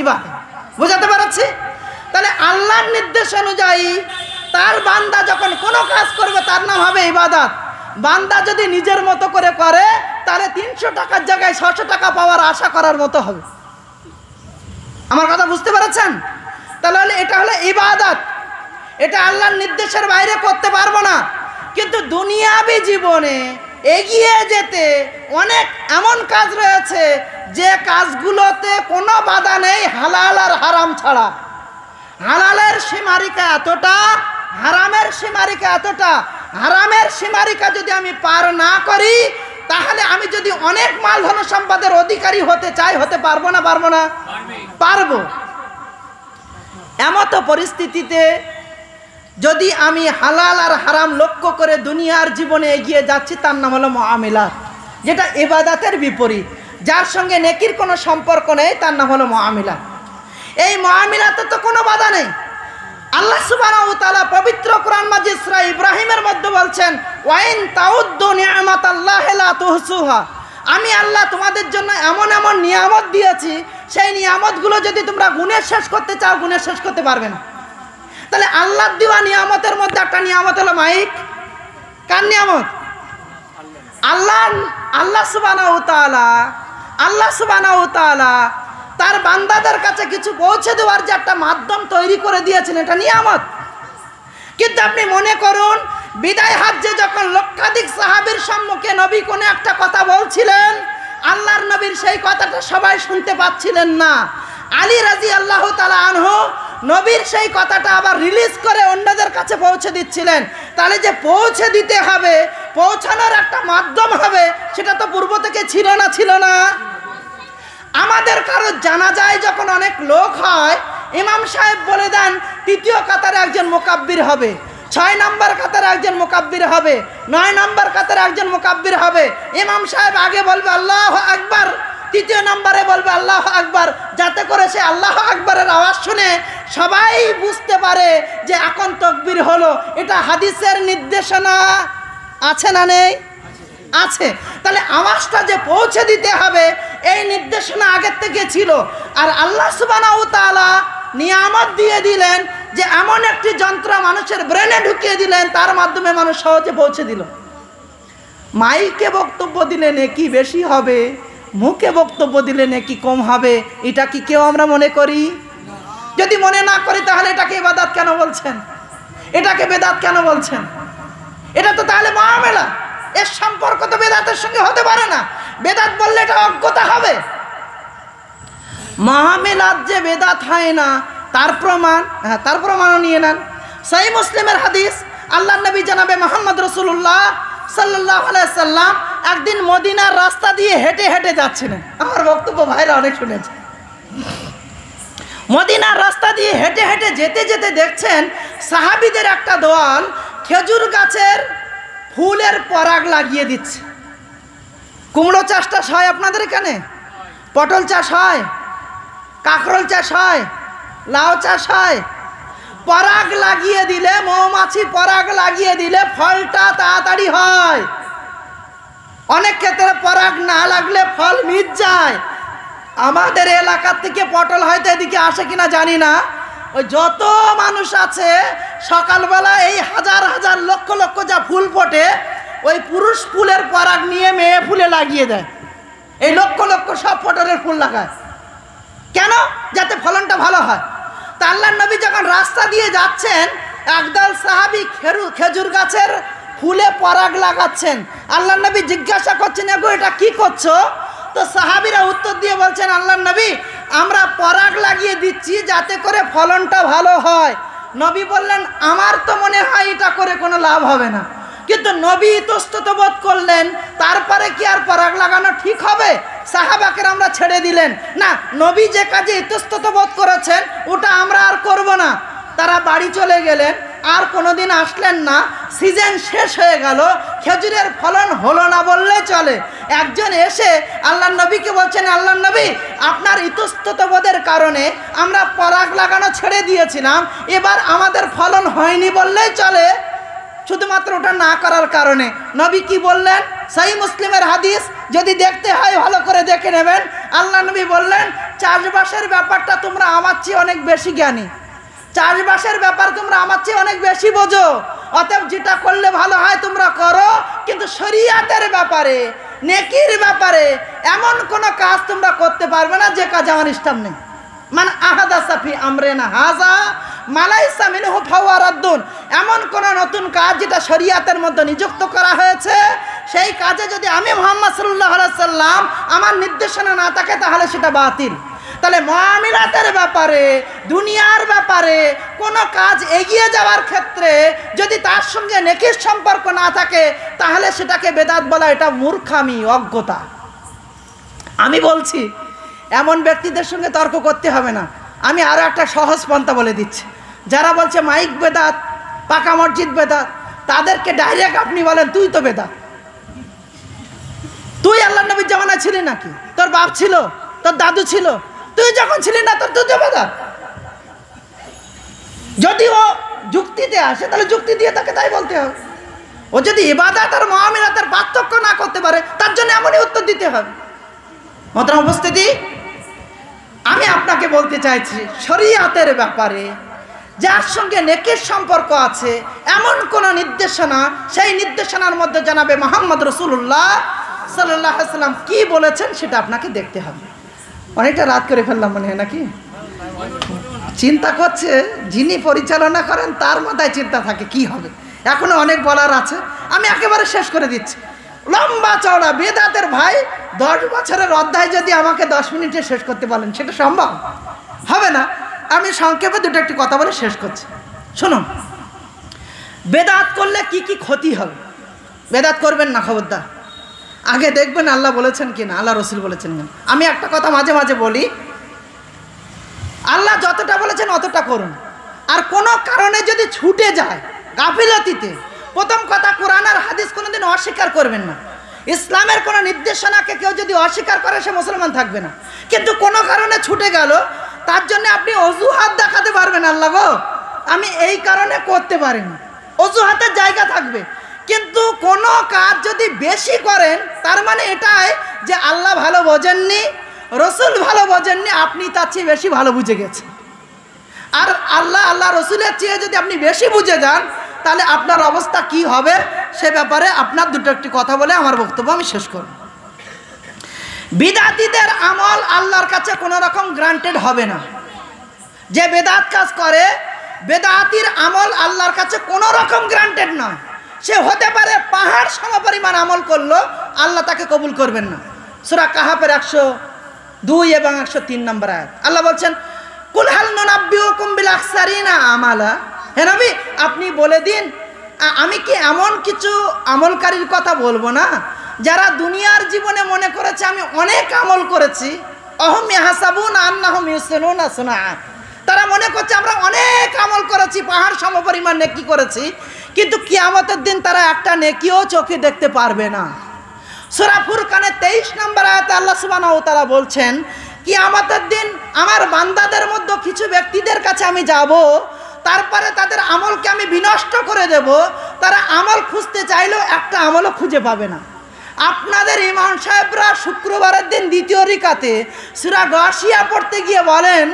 ইবাদত। বুঝাতে পারছি? তাহলে আল্লাহর নির্দেশ অনুযায়ী তার বান্দা যখন কোনো কাজ করবে তার নাম হবে ইবাদত। বান্দা যদি নিজের মতো করে করে তাহলে 300 টাকার জায়গায় 600 টাকা পাওয়ার আশা করার মতো হবে। আমার কথা বুঝতে পেরেছেন? তাহলে এটা হলো ইবাদত। এটা আল্লাহর নির্দেশের বাইরে করতে পারবো না। কিন্তু দুনিয়াবি জীবনে এগিয়ে যেতে অনেক এমন কাজ রয়েছে যে কাজগুলোতে কোনো বাধা নেই হালাল আর হারাম ছাড়া। হালালের সীমারেখা এতটা, হারামের সীমারেখা এতটা। হারামের সীমারেখা যদি আমি পার না করি তাহলে আমি যদি অনেক মাল ধন সম্পদের অধিকারী হতে চাই, হতে পারবো না? পারবো না? পারবো। এমতো পরিস্থিতিতে যদি আমি হালাল আর হারাম লক্ষ্য করে দুনিয়ার জীবনে এগিয়ে যাচ্ছি তার নাম হলো মুআমিলাত, যেটা ইবাদতের বিপরীত। যার সঙ্গে নেকির কোনো সম্পর্ক নেই তার নাম হলো মুআমিলাত। এই মুআমিলাতে তো কোনো বাধা নেই। আল্লাহ সুবহানাহু ওয়া তাআলা পবিত্র কোরআন মাজিদ সূরা ইব্রাহিমের মধ্যে বলছেন, ওয়াইন তাউদ্দু নি'মাতাল্লাহি লা তুহসুহা। আমি আল্লাহ তোমাদের জন্য এমন এমন নিয়ামত দিয়েছি, সেই নিয়ামতগুলো যদি তোমরা গুণে শেষ করতে চাও গুণে শেষ করতে পারবে না। তাহলে আল্লাহর দেওয়া নিয়ামতের মধ্যে একটা নিয়ামত হলো মাইক। কার নিয়ামত? আল্লাহ সুবহানাহু ওয়া তাআলা তার বান্দাদের কাছে কিছু পৌঁছে দেওয়ার যে একটা মাধ্যম তৈরি করে দিয়েছেন, এটা নিয়ামত। কিন্তু আপনি মনে করুন বিদায় হজ্জে যখন লক্ষাধিক সাহাবীর সম্মুখে নবী কোনো একটা কথা বলছিলেন, আল্লাহর নবীর সেই কথাটা সবাই শুনতে পাচ্ছিলেন না। আলী রাদিয়াল্লাহু তাআলা আনহু নবীর সেই কথাটা আবার রিলিজ করে অন্যদের কাছে পৌঁছে দিচ্ছিলেন। তাহলে যে পৌঁছে দিতে হবে, পৌঁছানোর একটা মাধ্যম হবে, সেটা তো পূর্ব থেকে ছিল না? ছিল না? আমাদের কারো জানাজায় যখন অনেক লোক হয়, ইমাম সাহেব বলে দেন 3য় কাতারে একজন মুকাব্বির হবে, 6 নম্বর কাতারে একজন মুকাব্বির হবে, 9 নম্বর কাতারে একজন মুকাব্বির হবে। ইমাম সাহেব আগে বলবে আল্লাহু আকবার, 3য় নম্বরে বলবে আল্লাহু আকবার, যাতে করে সে আল্লাহু আকবারের আওয়াজ শুনে সবাই বুঝতে পারে যে এখন তাকবীর হলো। এটা হাদিসের নির্দেশনা আছে না নেই? আছে। তাহলে আওয়াজটা যে পৌঁছে দিতে হবে এই নির্দেশনা আগের থেকে ছিল। আর আল্লাহ সুবহানাহু ওয়া তাআলা নিয়ামত দিয়ে দিলেন যে এমন একটি যন্ত্র মানুষের ব্রেনে ঢুকিয়ে দিলেন, তার মাধ্যমে মানুষ সহজে পৌঁছে দিল। মাইকে বক্তব্য দিলে নেকি বেশি হবে, মুখে বক্তব্য দিলে নেকি কম হবে, এটা কি কেউ আমরা মনে করি? যদি মনে না করি তাহলে এটাকে ইবাদত কেন বলছেন? এটাকে বেদাত কেন বলছেন? এটা তো তাহলে মুআমিলা। এর সম্পর্ক তো বেদাতের সঙ্গে হতে পারে না। বেদাত বললে এটা অজ্ঞতা হবে। মুআমিলাত যে বেদাত হয় না তার প্রমাণও নিয়ে নেন। সহিহ মুসলিমের হাদিস, আল্লাহর নবী জনাবে মুহাম্মদ রাসূলুল্লাহ সাল্লাল্লাহু আলাইহি সাল্লাম একদিন মদিনার রাস্তা দিয়ে হেঁটে হেঁটে যাচ্ছিলেন। আমার বক্তব্য ভাইরা অনেক শুনেছে। মদিনার রাস্তা দিয়ে হেঁটে হেঁটে যেতে যেতে দেখছেন সাহাবীদের একটা দল খেজুর গাছের ফুলের পরাগ লাগিয়ে দিচ্ছে। কুমড়ো চাষটা হয় আপনাদের এখানে, পটল চাষ হয়, কাঁকরোল চাষ হয়, লাউ চাষ হয়। পরাগ লাগিয়ে দিলে, মৌমাছি পরাগ লাগিয়ে দিলে ফলটা তাড়াতাড়ি হয়। অনেক ক্ষেত্রে পরাগ না লাগলে ফল মিট যায়। আমাদের এলাকার থেকে পটল হয়তো এদিকে আসে কিনা জানি না, ওই যত মানুষ আছে সকালবেলা এই হাজার হাজার লক্ষ লক্ষ যা ফুল ফোটে, ওই পুরুষ ফুলের পরাগ নিয়ে মেয়ে ফুলে লাগিয়ে দেয়। এই লক্ষ লক্ষ সব পটলের ফুল লাগায় কেন? যাতে ফলনটা ভালো হয়। তা আল্লাহর নবী যখন রাস্তা দিয়ে যাচ্ছেন, একদল সাহাবী খেজুর গাছের ফুলে পরাগ লাগাচ্ছেন। আল্লাহর নবী জিজ্ঞাসা করছেন, এগো এটা কি করছো? তো সাহাবীরা উত্তর দিয়ে বলছেন, আল্লাহর নবী আমরা পরাগ লাগিয়ে দিচ্ছি যাতে করে ফলনটা ভালো হয়। নবী বললেন, আমার তো মনে হয় এটা করে কোনো লাভ হবে না। কিন্তু নবী ইতস্তত বোধ করলেন, তারপরে কি আর পরাগ লাগানো ঠিক হবে? সাহাবাকে আমরা ছেড়ে দিলেন না, নবী যে কাজে ইতস্তত বোধ করেছেন ওটা আমরা আর করব না। তারা বাড়ি চলে গেলেন, আর কোনোদিন আসলেন না। সিজন শেষ হয়ে গেল, খেজুরের ফলন হলো না বললেই চলে। একজন এসে আল্লাহর নবীকে বলছেন, আল্লাহর নবী আপনার ইতস্তত বোধের কারণে আমরা পরাগ লাগানো ছেড়ে দিয়েছিলাম, এবার আমাদের ফলন হয়নি বললেই চলে, শুধুমাত্র ওটা না করার কারণে। নবী কি বললেন? সহিহ মুসলিমের হাদিস, যদি দেখতে হয় ভালো করে দেখে নেবেন। আল্লাহ নবী বললেন, চাষবাসের ব্যাপারটা তোমরা আমার চেয়ে অনেক বেশি জ্ঞানী, চাষবাসের ব্যাপার তোমরা আমার চেয়ে অনেক বেশি বোঝো, অতএব যেটা করলে ভালো হয় তোমরা করো, কিন্তু শরীয়তের ব্যাপারে, নেকির ব্যাপারে এমন কোনো কাজ তোমরা করতে পারবে না যে কাজ আমার ইসলাম নেই। মান আহাদাসা ফি আমরিনা হাযা মা লাইসা মিনহু ফাহুয়া রাদ্দুন। এমন কোন নতুন কাজ যেটা শরীয়তের মধ্যে নিযুক্ত করা হয়েছে, সেই কাজে যদি আমি মুহাম্মদ সাল্লাল্লাহু আলাইহি সাল্লাম আমার নির্দেশনা না থাকে তাহলে সেটা বাতিল। তাহলে মুআমিলাতের ব্যাপারে, দুনিয়ার ব্যাপারে কোনো কাজ এগিয়ে যাওয়ার ক্ষেত্রে যদি তার সঙ্গে নেকির সম্পর্ক না থাকে তাহলে সেটাকে বেদাত বলা এটা মূর্খামি, অজ্ঞতা। আমি বলছি এমন ব্যক্তিদের সঙ্গে তর্ক করতে হবে না। আমি আরও একটা সহজ পন্থা বলে দিচ্ছি। যারা বলছে মাইক বেদাত, পাকা মসজিদ বেদাত, তাদেরকে ডাইরেক্ট আপনি বলেন, তুই তো বেদাত। তুই আল্লাহর নবীর জামানায় ছিলি নাকি? তোর বাপ ছিল, তোর দাদু ছিল, তুই যখন ছিলি না তোর তো বেদাত। যদি ও যুক্তিতে আসে তাহলে যুক্তি দিয়ে তাকে তাই বলতে হবে। ও যদি ইবাদত আর মুআমিলাতের পার্থক্য না করতে পারে তার জন্য এমনই উত্তর দিতে হবে। মোহতারাম উপস্থিতি, আমি আপনাকে বলতে চাইছি শরীয়তের ব্যাপারে যার সঙ্গে নেকির সম্পর্ক আছে এমন কোন নির্দেশনা, সেই নির্দেশনার মধ্যে জানাবে মুহাম্মদ রাসূলুল্লাহ সাল্লাল্লাহু আলাইহি ওয়াসাল্লাম কি বলেছেন সেটা আপনাকে দেখতে হবে। অনেকটা রাত করে ফেললাম মনে হয় নাকি? চিন্তা করছে যিনি পরিচালনা করেন তার মাথায় চিন্তা থাকে কি হবে। এখনো অনেক বলার আছে, আমি একেবারে শেষ করে দিচ্ছি। লম্বা চওড়া বেদাতের ভাই 10 বছরের অধ্যায় যদি আমাকে 10 মিনিটে শেষ করতে বলেন সেটা সম্ভব হবে না। আমি সংক্ষেপে দুটো একটি কথা বলে শেষ করছি। শুনুন, বেদাত করলে কি কি ক্ষতি হবে। বেদাত করবেন না খবরদার, আগে দেখবেন আল্লাহ বলেছেন কিনা, আল্লাহ রসুল বলেছেন কিনা। আমি একটা কথা মাঝে মাঝে বলি, আল্লাহ যতটা বলেছেন অতটা করুন, আর কোনো কারণে যদি ছুটে যায় গাফিলতিতে, প্রথম কথা কোরআন আর হাদিস কোনোদিন অস্বীকার করবেন না। ইসলামের কোনো নির্দেশনাকে কেউ যদি অস্বীকার করে সে মুসলমান থাকবে না। কিন্তু কোনো কারণে ছুটে গেল, তার জন্য আপনি অজুহাত দেখাতে পারবেন, আল্লাহ গো আমি এই কারণে করতে পারিনি, অজুহাতের জায়গা থাকবে। কিন্তু কোনো কাজ যদি বেশি করেন তার মানে এটাই যে আল্লাহ ভালো বোঝেননি, রসুল ভালো বোঝেননি, আপনি তার চেয়ে বেশি ভালো বুঝে গেছেন। আর আল্লাহ রসুলের চেয়ে যদি আপনি বেশি বুঝে যান তাহলে আপনার অবস্থা কি হবে সে ব্যাপারে আপনার দুটো একটি কথা বলে আমার বক্তব্য আমি শেষ করব। বিদাতীদের আমল আল্লাহর কাছে কোনো রকম গ্রান্টেড হবে না। যে বেদাত কাজ করে, বেদাতির আমল আল্লাহর কাছে কোনো রকম গ্রান্টেড নয়। সে হতে পারে পাহাড় সমপরিমাণ আমল করলো, আল্লাহ তাকে কবুল করবেন না। সূরা কাহাফের 102 এবং 103 নম্বর আয়াত আল্লাহ বলছেন, কুল হাল নুনাব্বিউকুম বিল আখসারিনা আমালা। হে নবী আপনি বলে দিন, আমি কি এমন কিছু আমলকারীর কথা বলবো না যারা দুনিয়ার জীবনে মনে করেছে আমি অনেক আমল করেছি, অহম ইয়াহসাবুনা আন্নাহুম ইউহসিনুনা সুনআ, তারা মনে করছে আমরা অনেক আমল করেছি, পাহাড় সমপরিমাণ নেকি করেছি, কিন্তু কিয়ামতের দিন তারা একটা নেকিও চোখে দেখতে পারবে না। সূরা ফুরকানের 23 নম্বর আয়াতে আল্লাহ সুবহানাহু ওয়া তাআলা বলছেন, কিয়ামতের দিন আমার বান্দাদের মধ্যে কিছু ব্যক্তিদের কাছে আমি যাব, তারপরে তাদের আমলকে আমি বিনষ্ট করে দেব, তারা আমল খুঁজতে চাইলেও একটা আমলও খুঁজে পাবে না। আপনাদের ইমাম সাহেবরা শুক্রবারের দিন দ্বিতীয় রিকাতে সূরা গাশিয়া পড়তে গিয়ে বলেন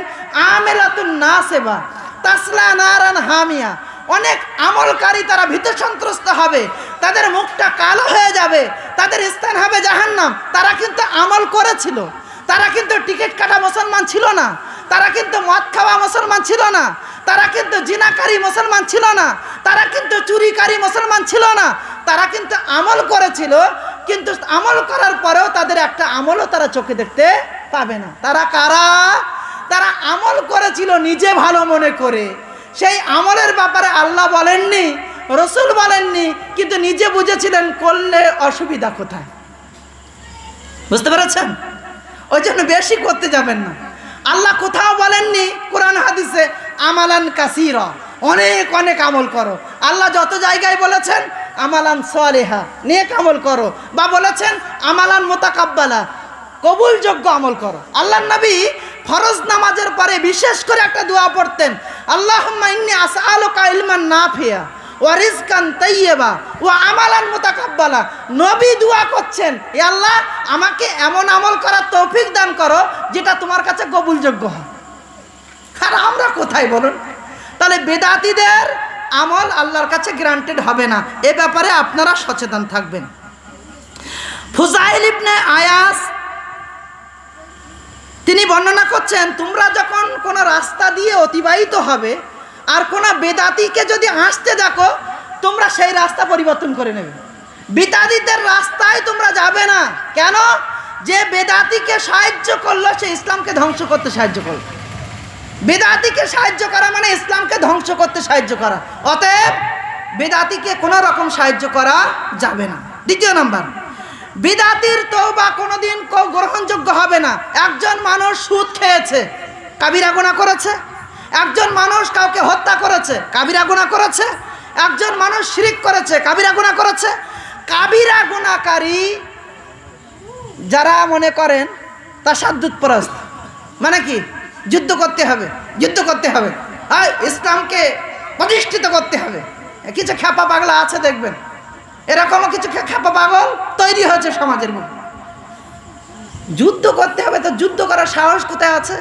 আমেলাতুন নাসেবা তাসলা নারান হামিয়া, অনেক আমলকারী তারা ভীত সন্ত্রস্ত হবে, তাদের মুখটা কালো হয়ে যাবে, তাদের স্থান হবে জাহান্নাম। তারা কিন্তু আমল করেছিল, তারা কিন্তু টিকিট কাটা মুসলমান ছিল না, তারা কিন্তু মদ খাওয়া মুসলমান ছিল না, তারা কিন্তু জিনাকারী মুসলমান ছিল না, তারা কিন্তু চুরিকারী মুসলমান ছিল না, তারা কিন্তু আমল করেছিল, কিন্তু আমল করার পরেও তাদের একটা আমলও তারা চোখে দেখতে পাবে না। তারা কারা? তারা আমল করেছিল নিজে ভালো মনে করে, সেই আমলের ব্যাপারে আল্লাহ বলেননি, রসুল বলেননি, কিন্তু নিজে বুঝেছিলেন করলে অসুবিধা কোথায়। বুঝতে পেরেছেন? ওই জন্য বেশি করতে যাবেন না। আল্লাহ কোথাও বলেননি কোরআন হাদিসে আমালান কাসীরা, অনেক অনেক আমল করো। আল্লাহ যত জায়গায় বলেছেন আমালান সালেহা, নেক আমল করো, বা বলেছেন আমালান মুতাকাব্বালা, কবুলযোগ্য আমল করো। আল্লাহর নবী ফরজ নামাজের পরে বিশেষ করে একটা দোয়া পড়তেন, আল্লাহুম্মা ইন্নী আসআলুকা ইলমান নাফিয়া ওয়া রিজকান তাইয়্যিবা ওয়া আমালান মুতাকাব্বালা। নবী দোয়া করছেন, হে আল্লাহ আমাকে এমন আমল করার তৌফিক দান করো যেটা তোমার কাছে কবুলযোগ্য হয়। আর আমরা কোথায় বলুন? তাহলে বেদাতীদের আমল আল্লাহর কাছে গ্রান্টেড হবে না, এ ব্যাপারে আপনারা সচেতন থাকবেন। ফুজাইল ইবনে আয়াস তিনি বর্ণনা করছেন, তোমরা যখন কোনো রাস্তা দিয়ে অতিবাহিত হবে আর কোনো বেদাতীকে যদি আসতে দেখো, তোমরা সেই রাস্তা পরিবর্তন করে নেবে। বেদাতীদের রাস্তায় তোমরা যাবে না। কেন? যে বেদাতীকে সাহায্য করলো সে ইসলামকে ধ্বংস করতে সাহায্য করলো। বেদাতীকে সাহায্য করা মানে ইসলামকে ধ্বংস করতে সাহায্য করা। অতএব বেদাতীকে কোনো রকম সাহায্য করা যাবে না। দ্বিতীয় নাম্বার, বিদাতির তওবা কোনোদিন গ্রহণযোগ্য হবে না। একজন মানুষ সুদ খেয়েছে, কাবিরা গুনাহ করেছে। একজন মানুষ কাউকে হত্যা করেছে, কাবিরা গুনাহ করেছে। একজন মানুষ শিরক করেছে, কাবিরা গুনাহ করেছে। কাবিরা গুনাহকারী যারা মনে করেন তাসাদ্দুদ পরস্ত, মানে কি যুদ্ধ করতে হবে, যুদ্ধ করতে হবে, ইসলামকে প্রতিষ্ঠিত করতে হবে, কিছু খ্যাপা পাগলা আছে দেখবেন, এরকমও কিছু খ্যাপা পাগল তৈরি হয়েছে সমাজের মধ্যে। যুদ্ধ করতে হবে, তো যুদ্ধ করার সাহস কোথায় আছে?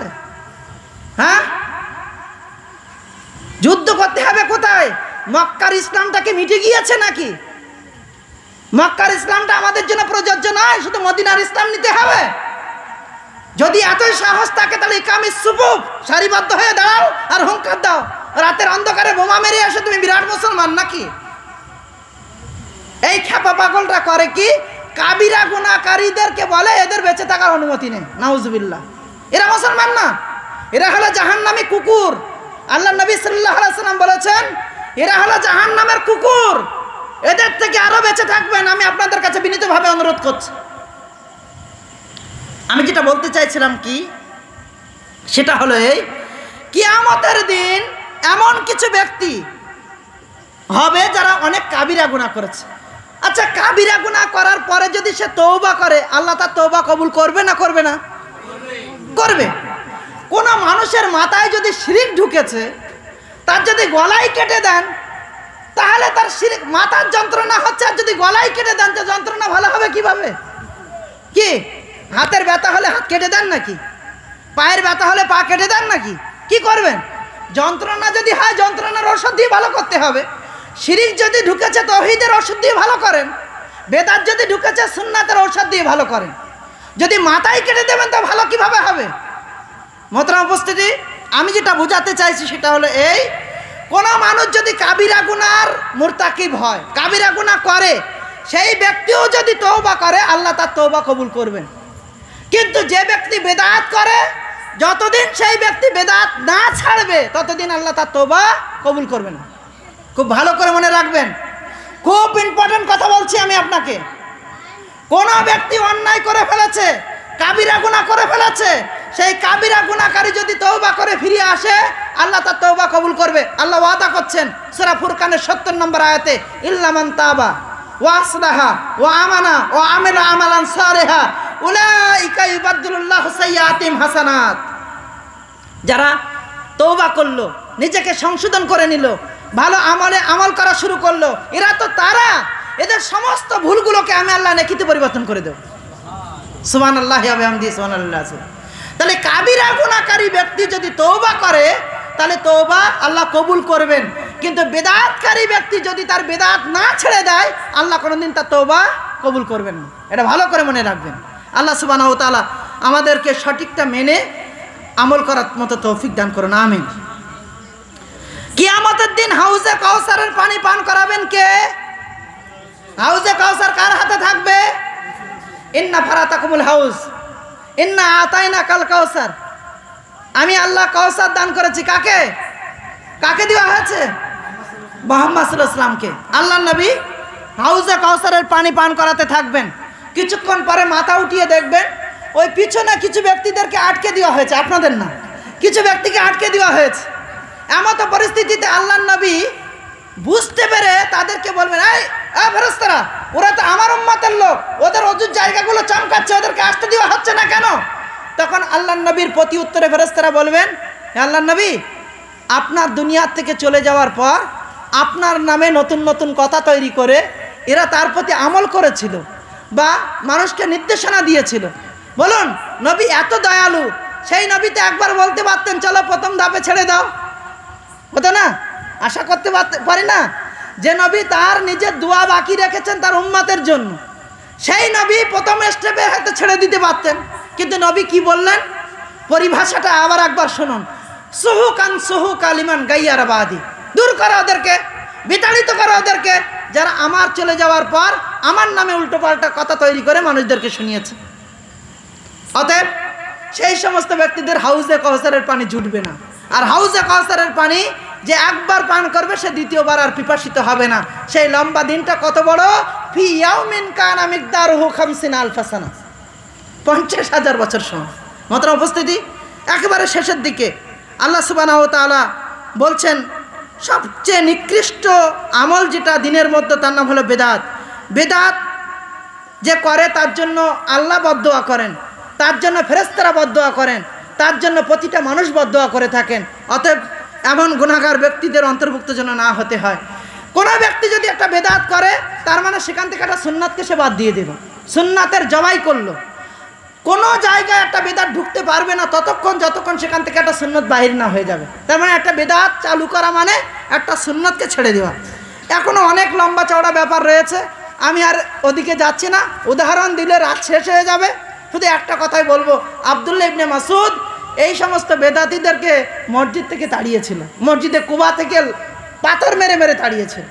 হ্যাঁ, যুদ্ধ করতে হবে কোথায়? মক্কার ইসলামটাকে মিটে গিয়েছে নাকি? মক্কার ইসলামটা আমাদের জন্য প্রযোজ্য নয়, শুধু মদিনার ইসলাম নিতে হবে। যদি এতই সাহস থাকে তাহলে ইকামিস সুফুফ, সারিবদ্ধ হয়ে দাও আর হুঙ্কার দাও। রাতের অন্ধকারে বোমা মেরে এসে তুমি বিরাট মুসলমান নাকি? এই খ্যাপা পাগলরা করে কি, কাবিরা গুনাহকারীদেরকে বলে এদের বেঁচে থাকার অনুমতি নেই। নাউজুবিল্লাহ, এরা মুসলমান না, এরা হলো জাহান্নামী কুকুর। আল্লাহ নবী সাল্লাল্লাহু আলাইহি ওয়াসাল্লাম বলেছেন এরা হলো জাহান্নামের কুকুর, এদের থেকে আরো বেঁচে থাকবেন। আমি আপনাদের কাছে বিনীতভাবে অনুরোধ করছি। আমি যেটা বলতে চাইছিলাম কি, সেটা হলো এই, কিয়ামতের দিন এমন কিছু ব্যক্তি হবে যারা অনেক কাবিরা গুনাহ করেছে। আচ্ছা, কাবিরা গুনাহ করার পরে যদি সে তওবা করে, আল্লাহ তার তওবা কবুল করবে না করবে না? করবে। কোন মানুষের মাথায় যদি শিরক ঢুকেছে, তার যদি গলায় কেটে দেন, তাহলে তার শিরক মাথার যন্ত্রণা হচ্ছে, আর যদি গলায় কেটে দেন তো যন্ত্রণা ভালো হবে কিভাবে? কি হাতের ব্যথা হলে হাত কেটে দেন নাকি? পায়ের ব্যথা হলে পা কেটে দেন নাকি? কি করবেন? যন্ত্রণা যদি হয় যন্ত্রণার ওষুধ দিয়ে ভালো করতে হবে। শিরক যদি ঢুকেছে তাওহীদের ওষুধ দিয়ে ভালো করেন, বেদাত যদি ঢুকেছে সুন্নাতের ঔষধ দিয়ে ভালো করেন। যদি মাথায় কেটে দেবেন তো ভালো কিভাবে হবে? মোহতারাম উপস্থিতি, আমি যেটা বোঝাতে চাইছি সেটা হলো এই, কোন মানুষ যদি কাবিরা গুনার মুরতাকিব হয়, কাবিরা গুনাহ করে, সেই ব্যক্তিও যদি তওবা করে, আল্লাহ তার তওবা কবুল করবেন। কিন্তু যে ব্যক্তি বেদাত করে, যতদিন সেই ব্যক্তি বেদাত না ছাড়বে ততদিন আল্লাহ তার তওবা কবুল করবে না। খুব ভালো করে মনে রাখবেন, খুব ইম্পর্টেন্ট কথা বলছি আমি আপনাকে। কোন ব্যক্তি অন্যায় করে ফেলেছে, কাবিরা গুনাহ করে ফেলেছে, সেই কাবিরা গুনাহকারী যদি তওবা করে ফিরে আসে, আল্লাহ তার তওবা কবুল করবে। আল্লাহ ওয়াদা করছেন সূরা ফুরকানের ৭০ নম্বর আয়াতে, ইল্লা মান তাবা ওয়া আসলাহা ওয়া আমানা ওয়া আমিলা আমালান সালিহা উলাইকা ইউবাদদিলুল্লাহু সাইয়্যাতিহিম হাসানাত। যারা তওবা করলো, নিজেকে সংশোধন করে নিল, ভালো আমলে আমল করা শুরু করলো, এরা তো তারা, এদের সমস্ত ভুলগুলোকে আমি আল্লাহ নেকিতে পরিবর্তন করে দেব। সুবহানাল্লাহি ওয়া বিহামদিহি সুবহানাল্লাহ। তাহলে কাবিরা গুনাহকারী ব্যক্তি যদি তওবা করে তাহলে তওবা আল্লাহ কবুল করবেন, কিন্তু বেদাতকারী ব্যক্তি যদি তার বেদাত না ছেড়ে দেয় আল্লাহ কোনোদিন তার তওবা কবুল করবেন না। এটা ভালো করে মনে রাখবেন। আল্লাহ সুবহানাহু ওয়া তাআলা আমাদেরকে সঠিকটা মেনে আমল করার মতো তৌফিক দান করুন, আমিন। কিয়ামতের দিন হাউজে কাউসারের পানি পান করাবেন কে? হাউজে কাউসার কার হাতে থাকবে? ইন্না ফারাতাকুমুল হাউজ ইন্না আতাইনা কাল কাউসার। আমি আল্লাহ কাউসার দান করেছি। কাকে? কাকে দেওয়া হয়েছে? মুহাম্মদ সাল্লাল্লাহু আলাইহি ওয়াসাল্লামকে। আল্লাহর নবী হাউজে কাউসারের পানি পান করাতে থাকবেন। কিছুক্ষণ পরে মাথা উঠিয়ে দেখবেন ওই পিছনে কিছু ব্যক্তিদেরকে আটকে দেওয়া হয়েছে, আপনাদের না, কিছু ব্যক্তিকে আটকে দেওয়া হয়েছে। এমতো পরিস্থিতিতে আল্লাহর নবী বুঝতে পেরে তাদেরকে বলবেন, এই ফেরেশতারা, ওরা তো আমার উম্মতের লোক, ওদের অজুর জায়গাগুলো চমকাচ্ছে, ওদেরকে আসতে দেওয়া হচ্ছে না কেন? তখন আল্লাহর নবীর প্রতি উত্তরে ফেরেশতারা বলবেন, আল্লাহর নবী, আপনার দুনিয়ার থেকে চলে যাওয়ার পর আপনার নামে নতুন নতুন কথা তৈরি করে এরা তার প্রতি আমল করেছিল বা মানুষকে নির্দেশনা দিয়েছিল। বলুন, নবী এত দয়ালু, সেই নবী তো একবার বলতে পারতেন চলো প্রথম ধাপে ছেড়ে দাও, হতো না? আশা করতে পারি না যে নবী তার নিজের দোয়া বাকি রেখেছেন তার উম্মতের জন্য, সেই নবী প্রথম স্টেপে হয়তো ছেড়ে দিতে পারতেন, কিন্তু নবী কি বললেন? পরিভাষাটা আবার একবার শুনুন, সুহুকান সুহু কালিমান গাইয়ার বাদি, দূর করো ওদেরকে, বিতাড়িত করো ওদেরকে, যারা আমার চলে যাওয়ার পর আমার নামে উল্টোপাল্টা কথা তৈরি করে মানুষদেরকে শুনিয়েছে। অতএব সেই সমস্ত ব্যক্তিদের হাউজে কাউসারের পানি জুটবে না। আর হাউজে কাউসারের পানি যে একবার পান করবে সে দ্বিতীয়বার আর পিপাসিত হবে না। সেই লম্বা দিনটা কত বড়! ফি ইয়াউমিন কানা মিকদারুহু 50 আলফা সানা, 50,000 বছর সময়। মাত্র উপস্থিতি একেবারে শেষের দিকে আল্লাহ সুবহানাহু ওয়া তাআলা বলছেন সবচেয়ে নিকৃষ্ট আমল যেটা দিনের মধ্যে তার নাম হলো বেদাত। বেদাত যে করে তার জন্য আল্লাহ বদদোয়া করেন, তার জন্য ফেরেশতারা বদদোয়া করেন, তার জন্য প্রতিটা মানুষ বদদোয়া করে থাকেন। অতএব এমন গুনাহগার ব্যক্তিদের অন্তর্ভুক্ত যেন না হতে হয়। কোনো ব্যক্তি যদি একটা বেদাত করে তার মানে সেখান থেকে একটা সুন্নাতকে সে বাদ দিয়ে দিল, সুন্নাতের জবাই করলো। কোনো জায়গায় একটা বেদাত ঢুকতে পারবে না ততক্ষণ যতক্ষণ সেখান থেকে একটা সুন্নত বাহির না হয়ে যাবে। তার মানে একটা বেদাত চালু করা মানে একটা সুন্নতকে ছেড়ে দেওয়া। এখনও অনেক লম্বা চওড়া ব্যাপার রয়েছে, আমি আর ওদিকে যাচ্ছি না, উদাহরণ দিলে রাত শেষ হয়ে যাবে। শুধু একটা কথাই বলবো, আব্দুল্লাহ ইবনে মাসউদ এই সমস্ত বেদাতীদেরকে মসজিদ থেকে তাড়িয়েছিল, মসজিদে কুবা থেকে পাথর মেরে মেরে তাড়িয়েছিল।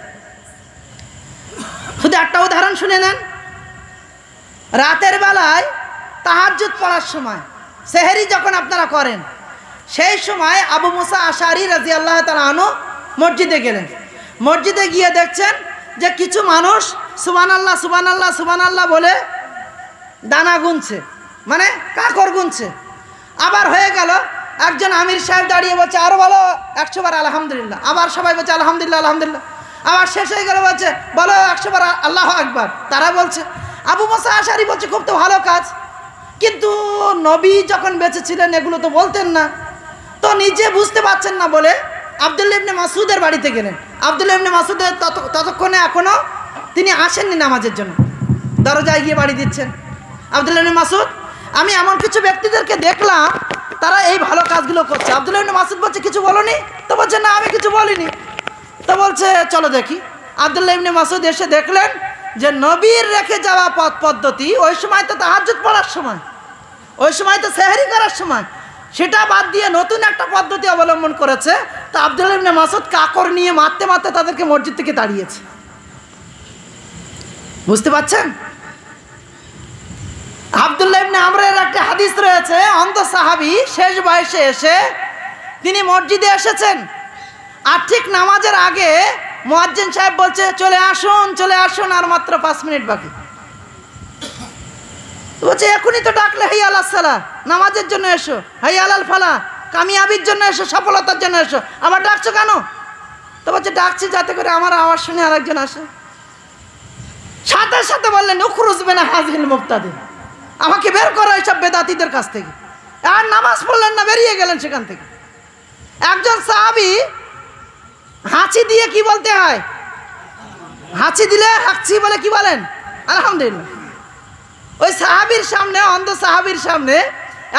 শুধু একটা উদাহরণ শুনে নেন। রাতের বেলায় তাহাজ্জুদ পড়ার সময়, সেহরি যখন আপনারা করেন, সেই সময় আবু মুসা আশআরী রাদিয়াল্লাহু তাআলা আনহু মসজিদে গেলেন। মসজিদে গিয়ে দেখছেন যে কিছু মানুষ সুবহানাল্লাহ সুবহানাল্লাহ সুবহানাল্লাহ বলে দানা গুনছে, মানে কাকর গুনছে। আবার হয়ে গেল একজন আমির সাহেব দাঁড়িয়ে বলছে আরো বলো 100 বার আলহামদুলিল্লাহ, আবার সবাই বলছে আলহামদুলিল্লাহ আলহামদুলিল্লাহ। আবার শেষ হয়ে গেল বলছে বলো 100 বার আল্লাহু আকবার, তারা বলছে। আবু মুসা আশআরী বলছে খুব তো ভালো কাজ, কিন্তু নবী যখন বেঁচে ছিলেন এগুলো তো বলতেন না। তো নিজে বুঝতে পারছেন না বলে আব্দুল্লাহ ইবনে মাসউদের বাড়িতে গেলেন। আব্দুল্লাহ ইবনে মাসউদের ততক্ষণে এখনো তিনি আসেননি নামাজের জন্য, দরজায় গিয়ে বাড়ি দিচ্ছেন। আব্দুল্লাহ ইবনে মাসউদ, আমি এমন কিছু ব্যক্তিদেরকে দেখলাম তারা এই ভালো কাজগুলো করছে। আব্দুল্লাহ ইবনে মাসউদ বলছে কিছু বলনি? তো বলছে না আমি কিছু বলিনি। তো বলছে চলো দেখি। আব্দুল্লাহ ইবনে মাসউদ এসে দেখলেন যে নবীর রেখে যাওয়া পথ পদ্ধতি, ওই সময় তো তাহাজ্জুদ পড়ার সময়, ওই সময় তো সেহরি করার সময়, সেটা বাদ দিয়ে নতুন একটা পদ্ধতি অবলম্বন করেছে। তো আব্দুল্লাহ ইবনে মাসউদ কাকর নিয়ে মারতে মারতে তাদেরকে মসজিদ থেকে তাড়িয়েছে। বুঝতে পারছেন? আব্দুল্লাহ ইবনে আমরের একটা হাদিস রয়েছে, অন্ধ সাহাবী শেষ বয়সে এসে তিনি মসজিদে এসেছেন, আর ঠিক নামাজের আগে মুয়াজ্জিন সাহেব বলছে চলে আসুন চলে আসুন, আর মাত্র 5 মিনিট বাকি। বলছে এখনই তো ডাকলে হাইয়া আলাস সালাহ, নামাজের জন্য এসো, হাইয়া আলাল ফালাহ, কামিয়াবির জন্য এসো, সফলতার জন্য এসো, আবার ডাকছো কেন? তো বলছে ডাকছি যাতে করে আমার আওয়াজ শুনে আরেকজন আসে। সাথে সাথে বললেন উখরুজ মিন হাযিহিল মুবতাদি, আমাকে বের করো এইসব বেদাতীদের কাছ থেকে। আর নামাজ পড়লেন না, বেরিয়ে গেলেন সেখান থেকে। একজন সাহাবী হাঁচি দিয়ে কি বলতে হয়? হাঁচি দিলে হাঁচি বলে কি বলেন? আলহামদুলিল্লাহ। ওই সাহাবীর সামনে, অন্ধ সাহাবীর সামনে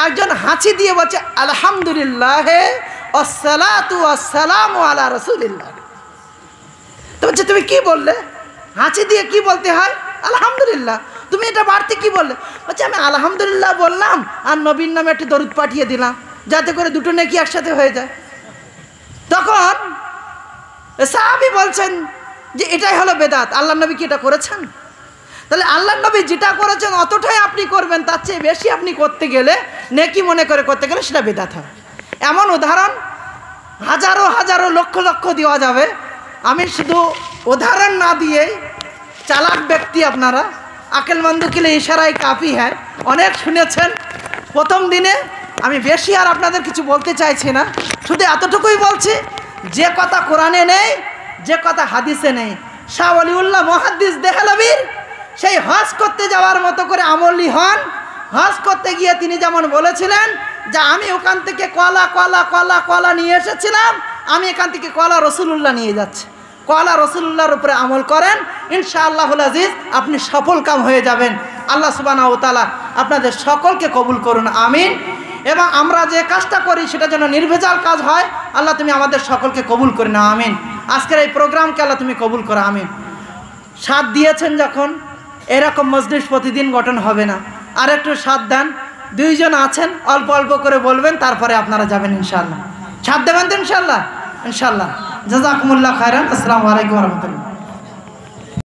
একজন হাঁচি দিয়ে বলছে আলহামদুলিল্লাহ আসসালাতু আসসালামু আলা রাসূলিল্লাহ। তো বলছে তুমি কি বললে? হাঁচি দিয়ে কি বলতে হয়? আলহামদুলিল্লাহ। তুমি এটা বাড়তি কি বললে? বলছে আমি আলহামদুলিল্লাহ বললাম আর নবীর নামে একটু দরুদ পাঠিয়ে দিলাম, যাতে করে দুটো নেকি একসাথে হয়ে যায়। তখন সাহাবী বলছেন যে এটাই হলো বেদাত। আল্লাহ নবী কি এটা করেছেন? তাহলে আল্লাহ নবী যেটা করেছেন অতটাই আপনি করবেন, তার চেয়ে বেশি আপনি করতে গেলে, নেকি মনে করে করতে গেলে সেটা বেদাত হয়। এমন উদাহরণ হাজারো হাজারো লক্ষ লক্ষ দেওয়া যাবে। আমি শুধু উদাহরণ না দিয়ে, চালাক ব্যক্তি আপনারা, আকেলমন্দ কিলে ইশারায় কাফি হ্যাঁ, অনেক শুনেছেন। প্রথম দিনে আমি বেশি আর আপনাদের কিছু বলতে চাইছি না, শুধু এতটুকুই বলছি, যে কথা কোরআনে নেই, যে কথা হাদিসে নেই, শাহ ওয়ালিউল্লাহ মুহাদ্দিস দেহলভীর সেই হজ করতে যাওয়ার মতো করে আমলি হন। হজ করতে গিয়ে তিনি যেমন বলেছিলেন যে আমি ওখান থেকে কলা কলা কলা কলা নিয়ে এসেছিলাম, আমি এখান থেকে কলা রসুলুল্লাহ নিয়ে যাচ্ছি। কলা রসুলুল্লাহর উপরে আমল করেন, ইনশাআল্লাহুল আজিজ আপনি সফল কাম হয়ে যাবেন। আল্লাহ সুবহানাহু ওয়া তাআলা আপনাদের সকলকে কবুল করুন, আমিন। এবং আমরা যে কাজটা করি সেটা যেন নির্ভেজাল কাজ হয়, আল্লাহ তুমি আমাদের সকলকে কবুল করে নাও, আমিন। আজকের এই প্রোগ্রামকে আল্লাহ তুমি কবুল করো, আমিন। সাথ দিয়েছেন যখন, এরকম মজলিস প্রতিদিন গঠন হবে না, আর একটু সাথ দেন। দুইজন আছেন, অল্প অল্প করে বলবেন, তারপরে আপনারা যাবেন ইনশাআল্লাহ। সাথ দেবেন তো ইনশাআল্লাহ? ইনশাআল্লাহ। জাযাকুমুল্লাহ খায়রান। আসসালামু আলাইকুম ওয়া রাহমাতুল্লাহ।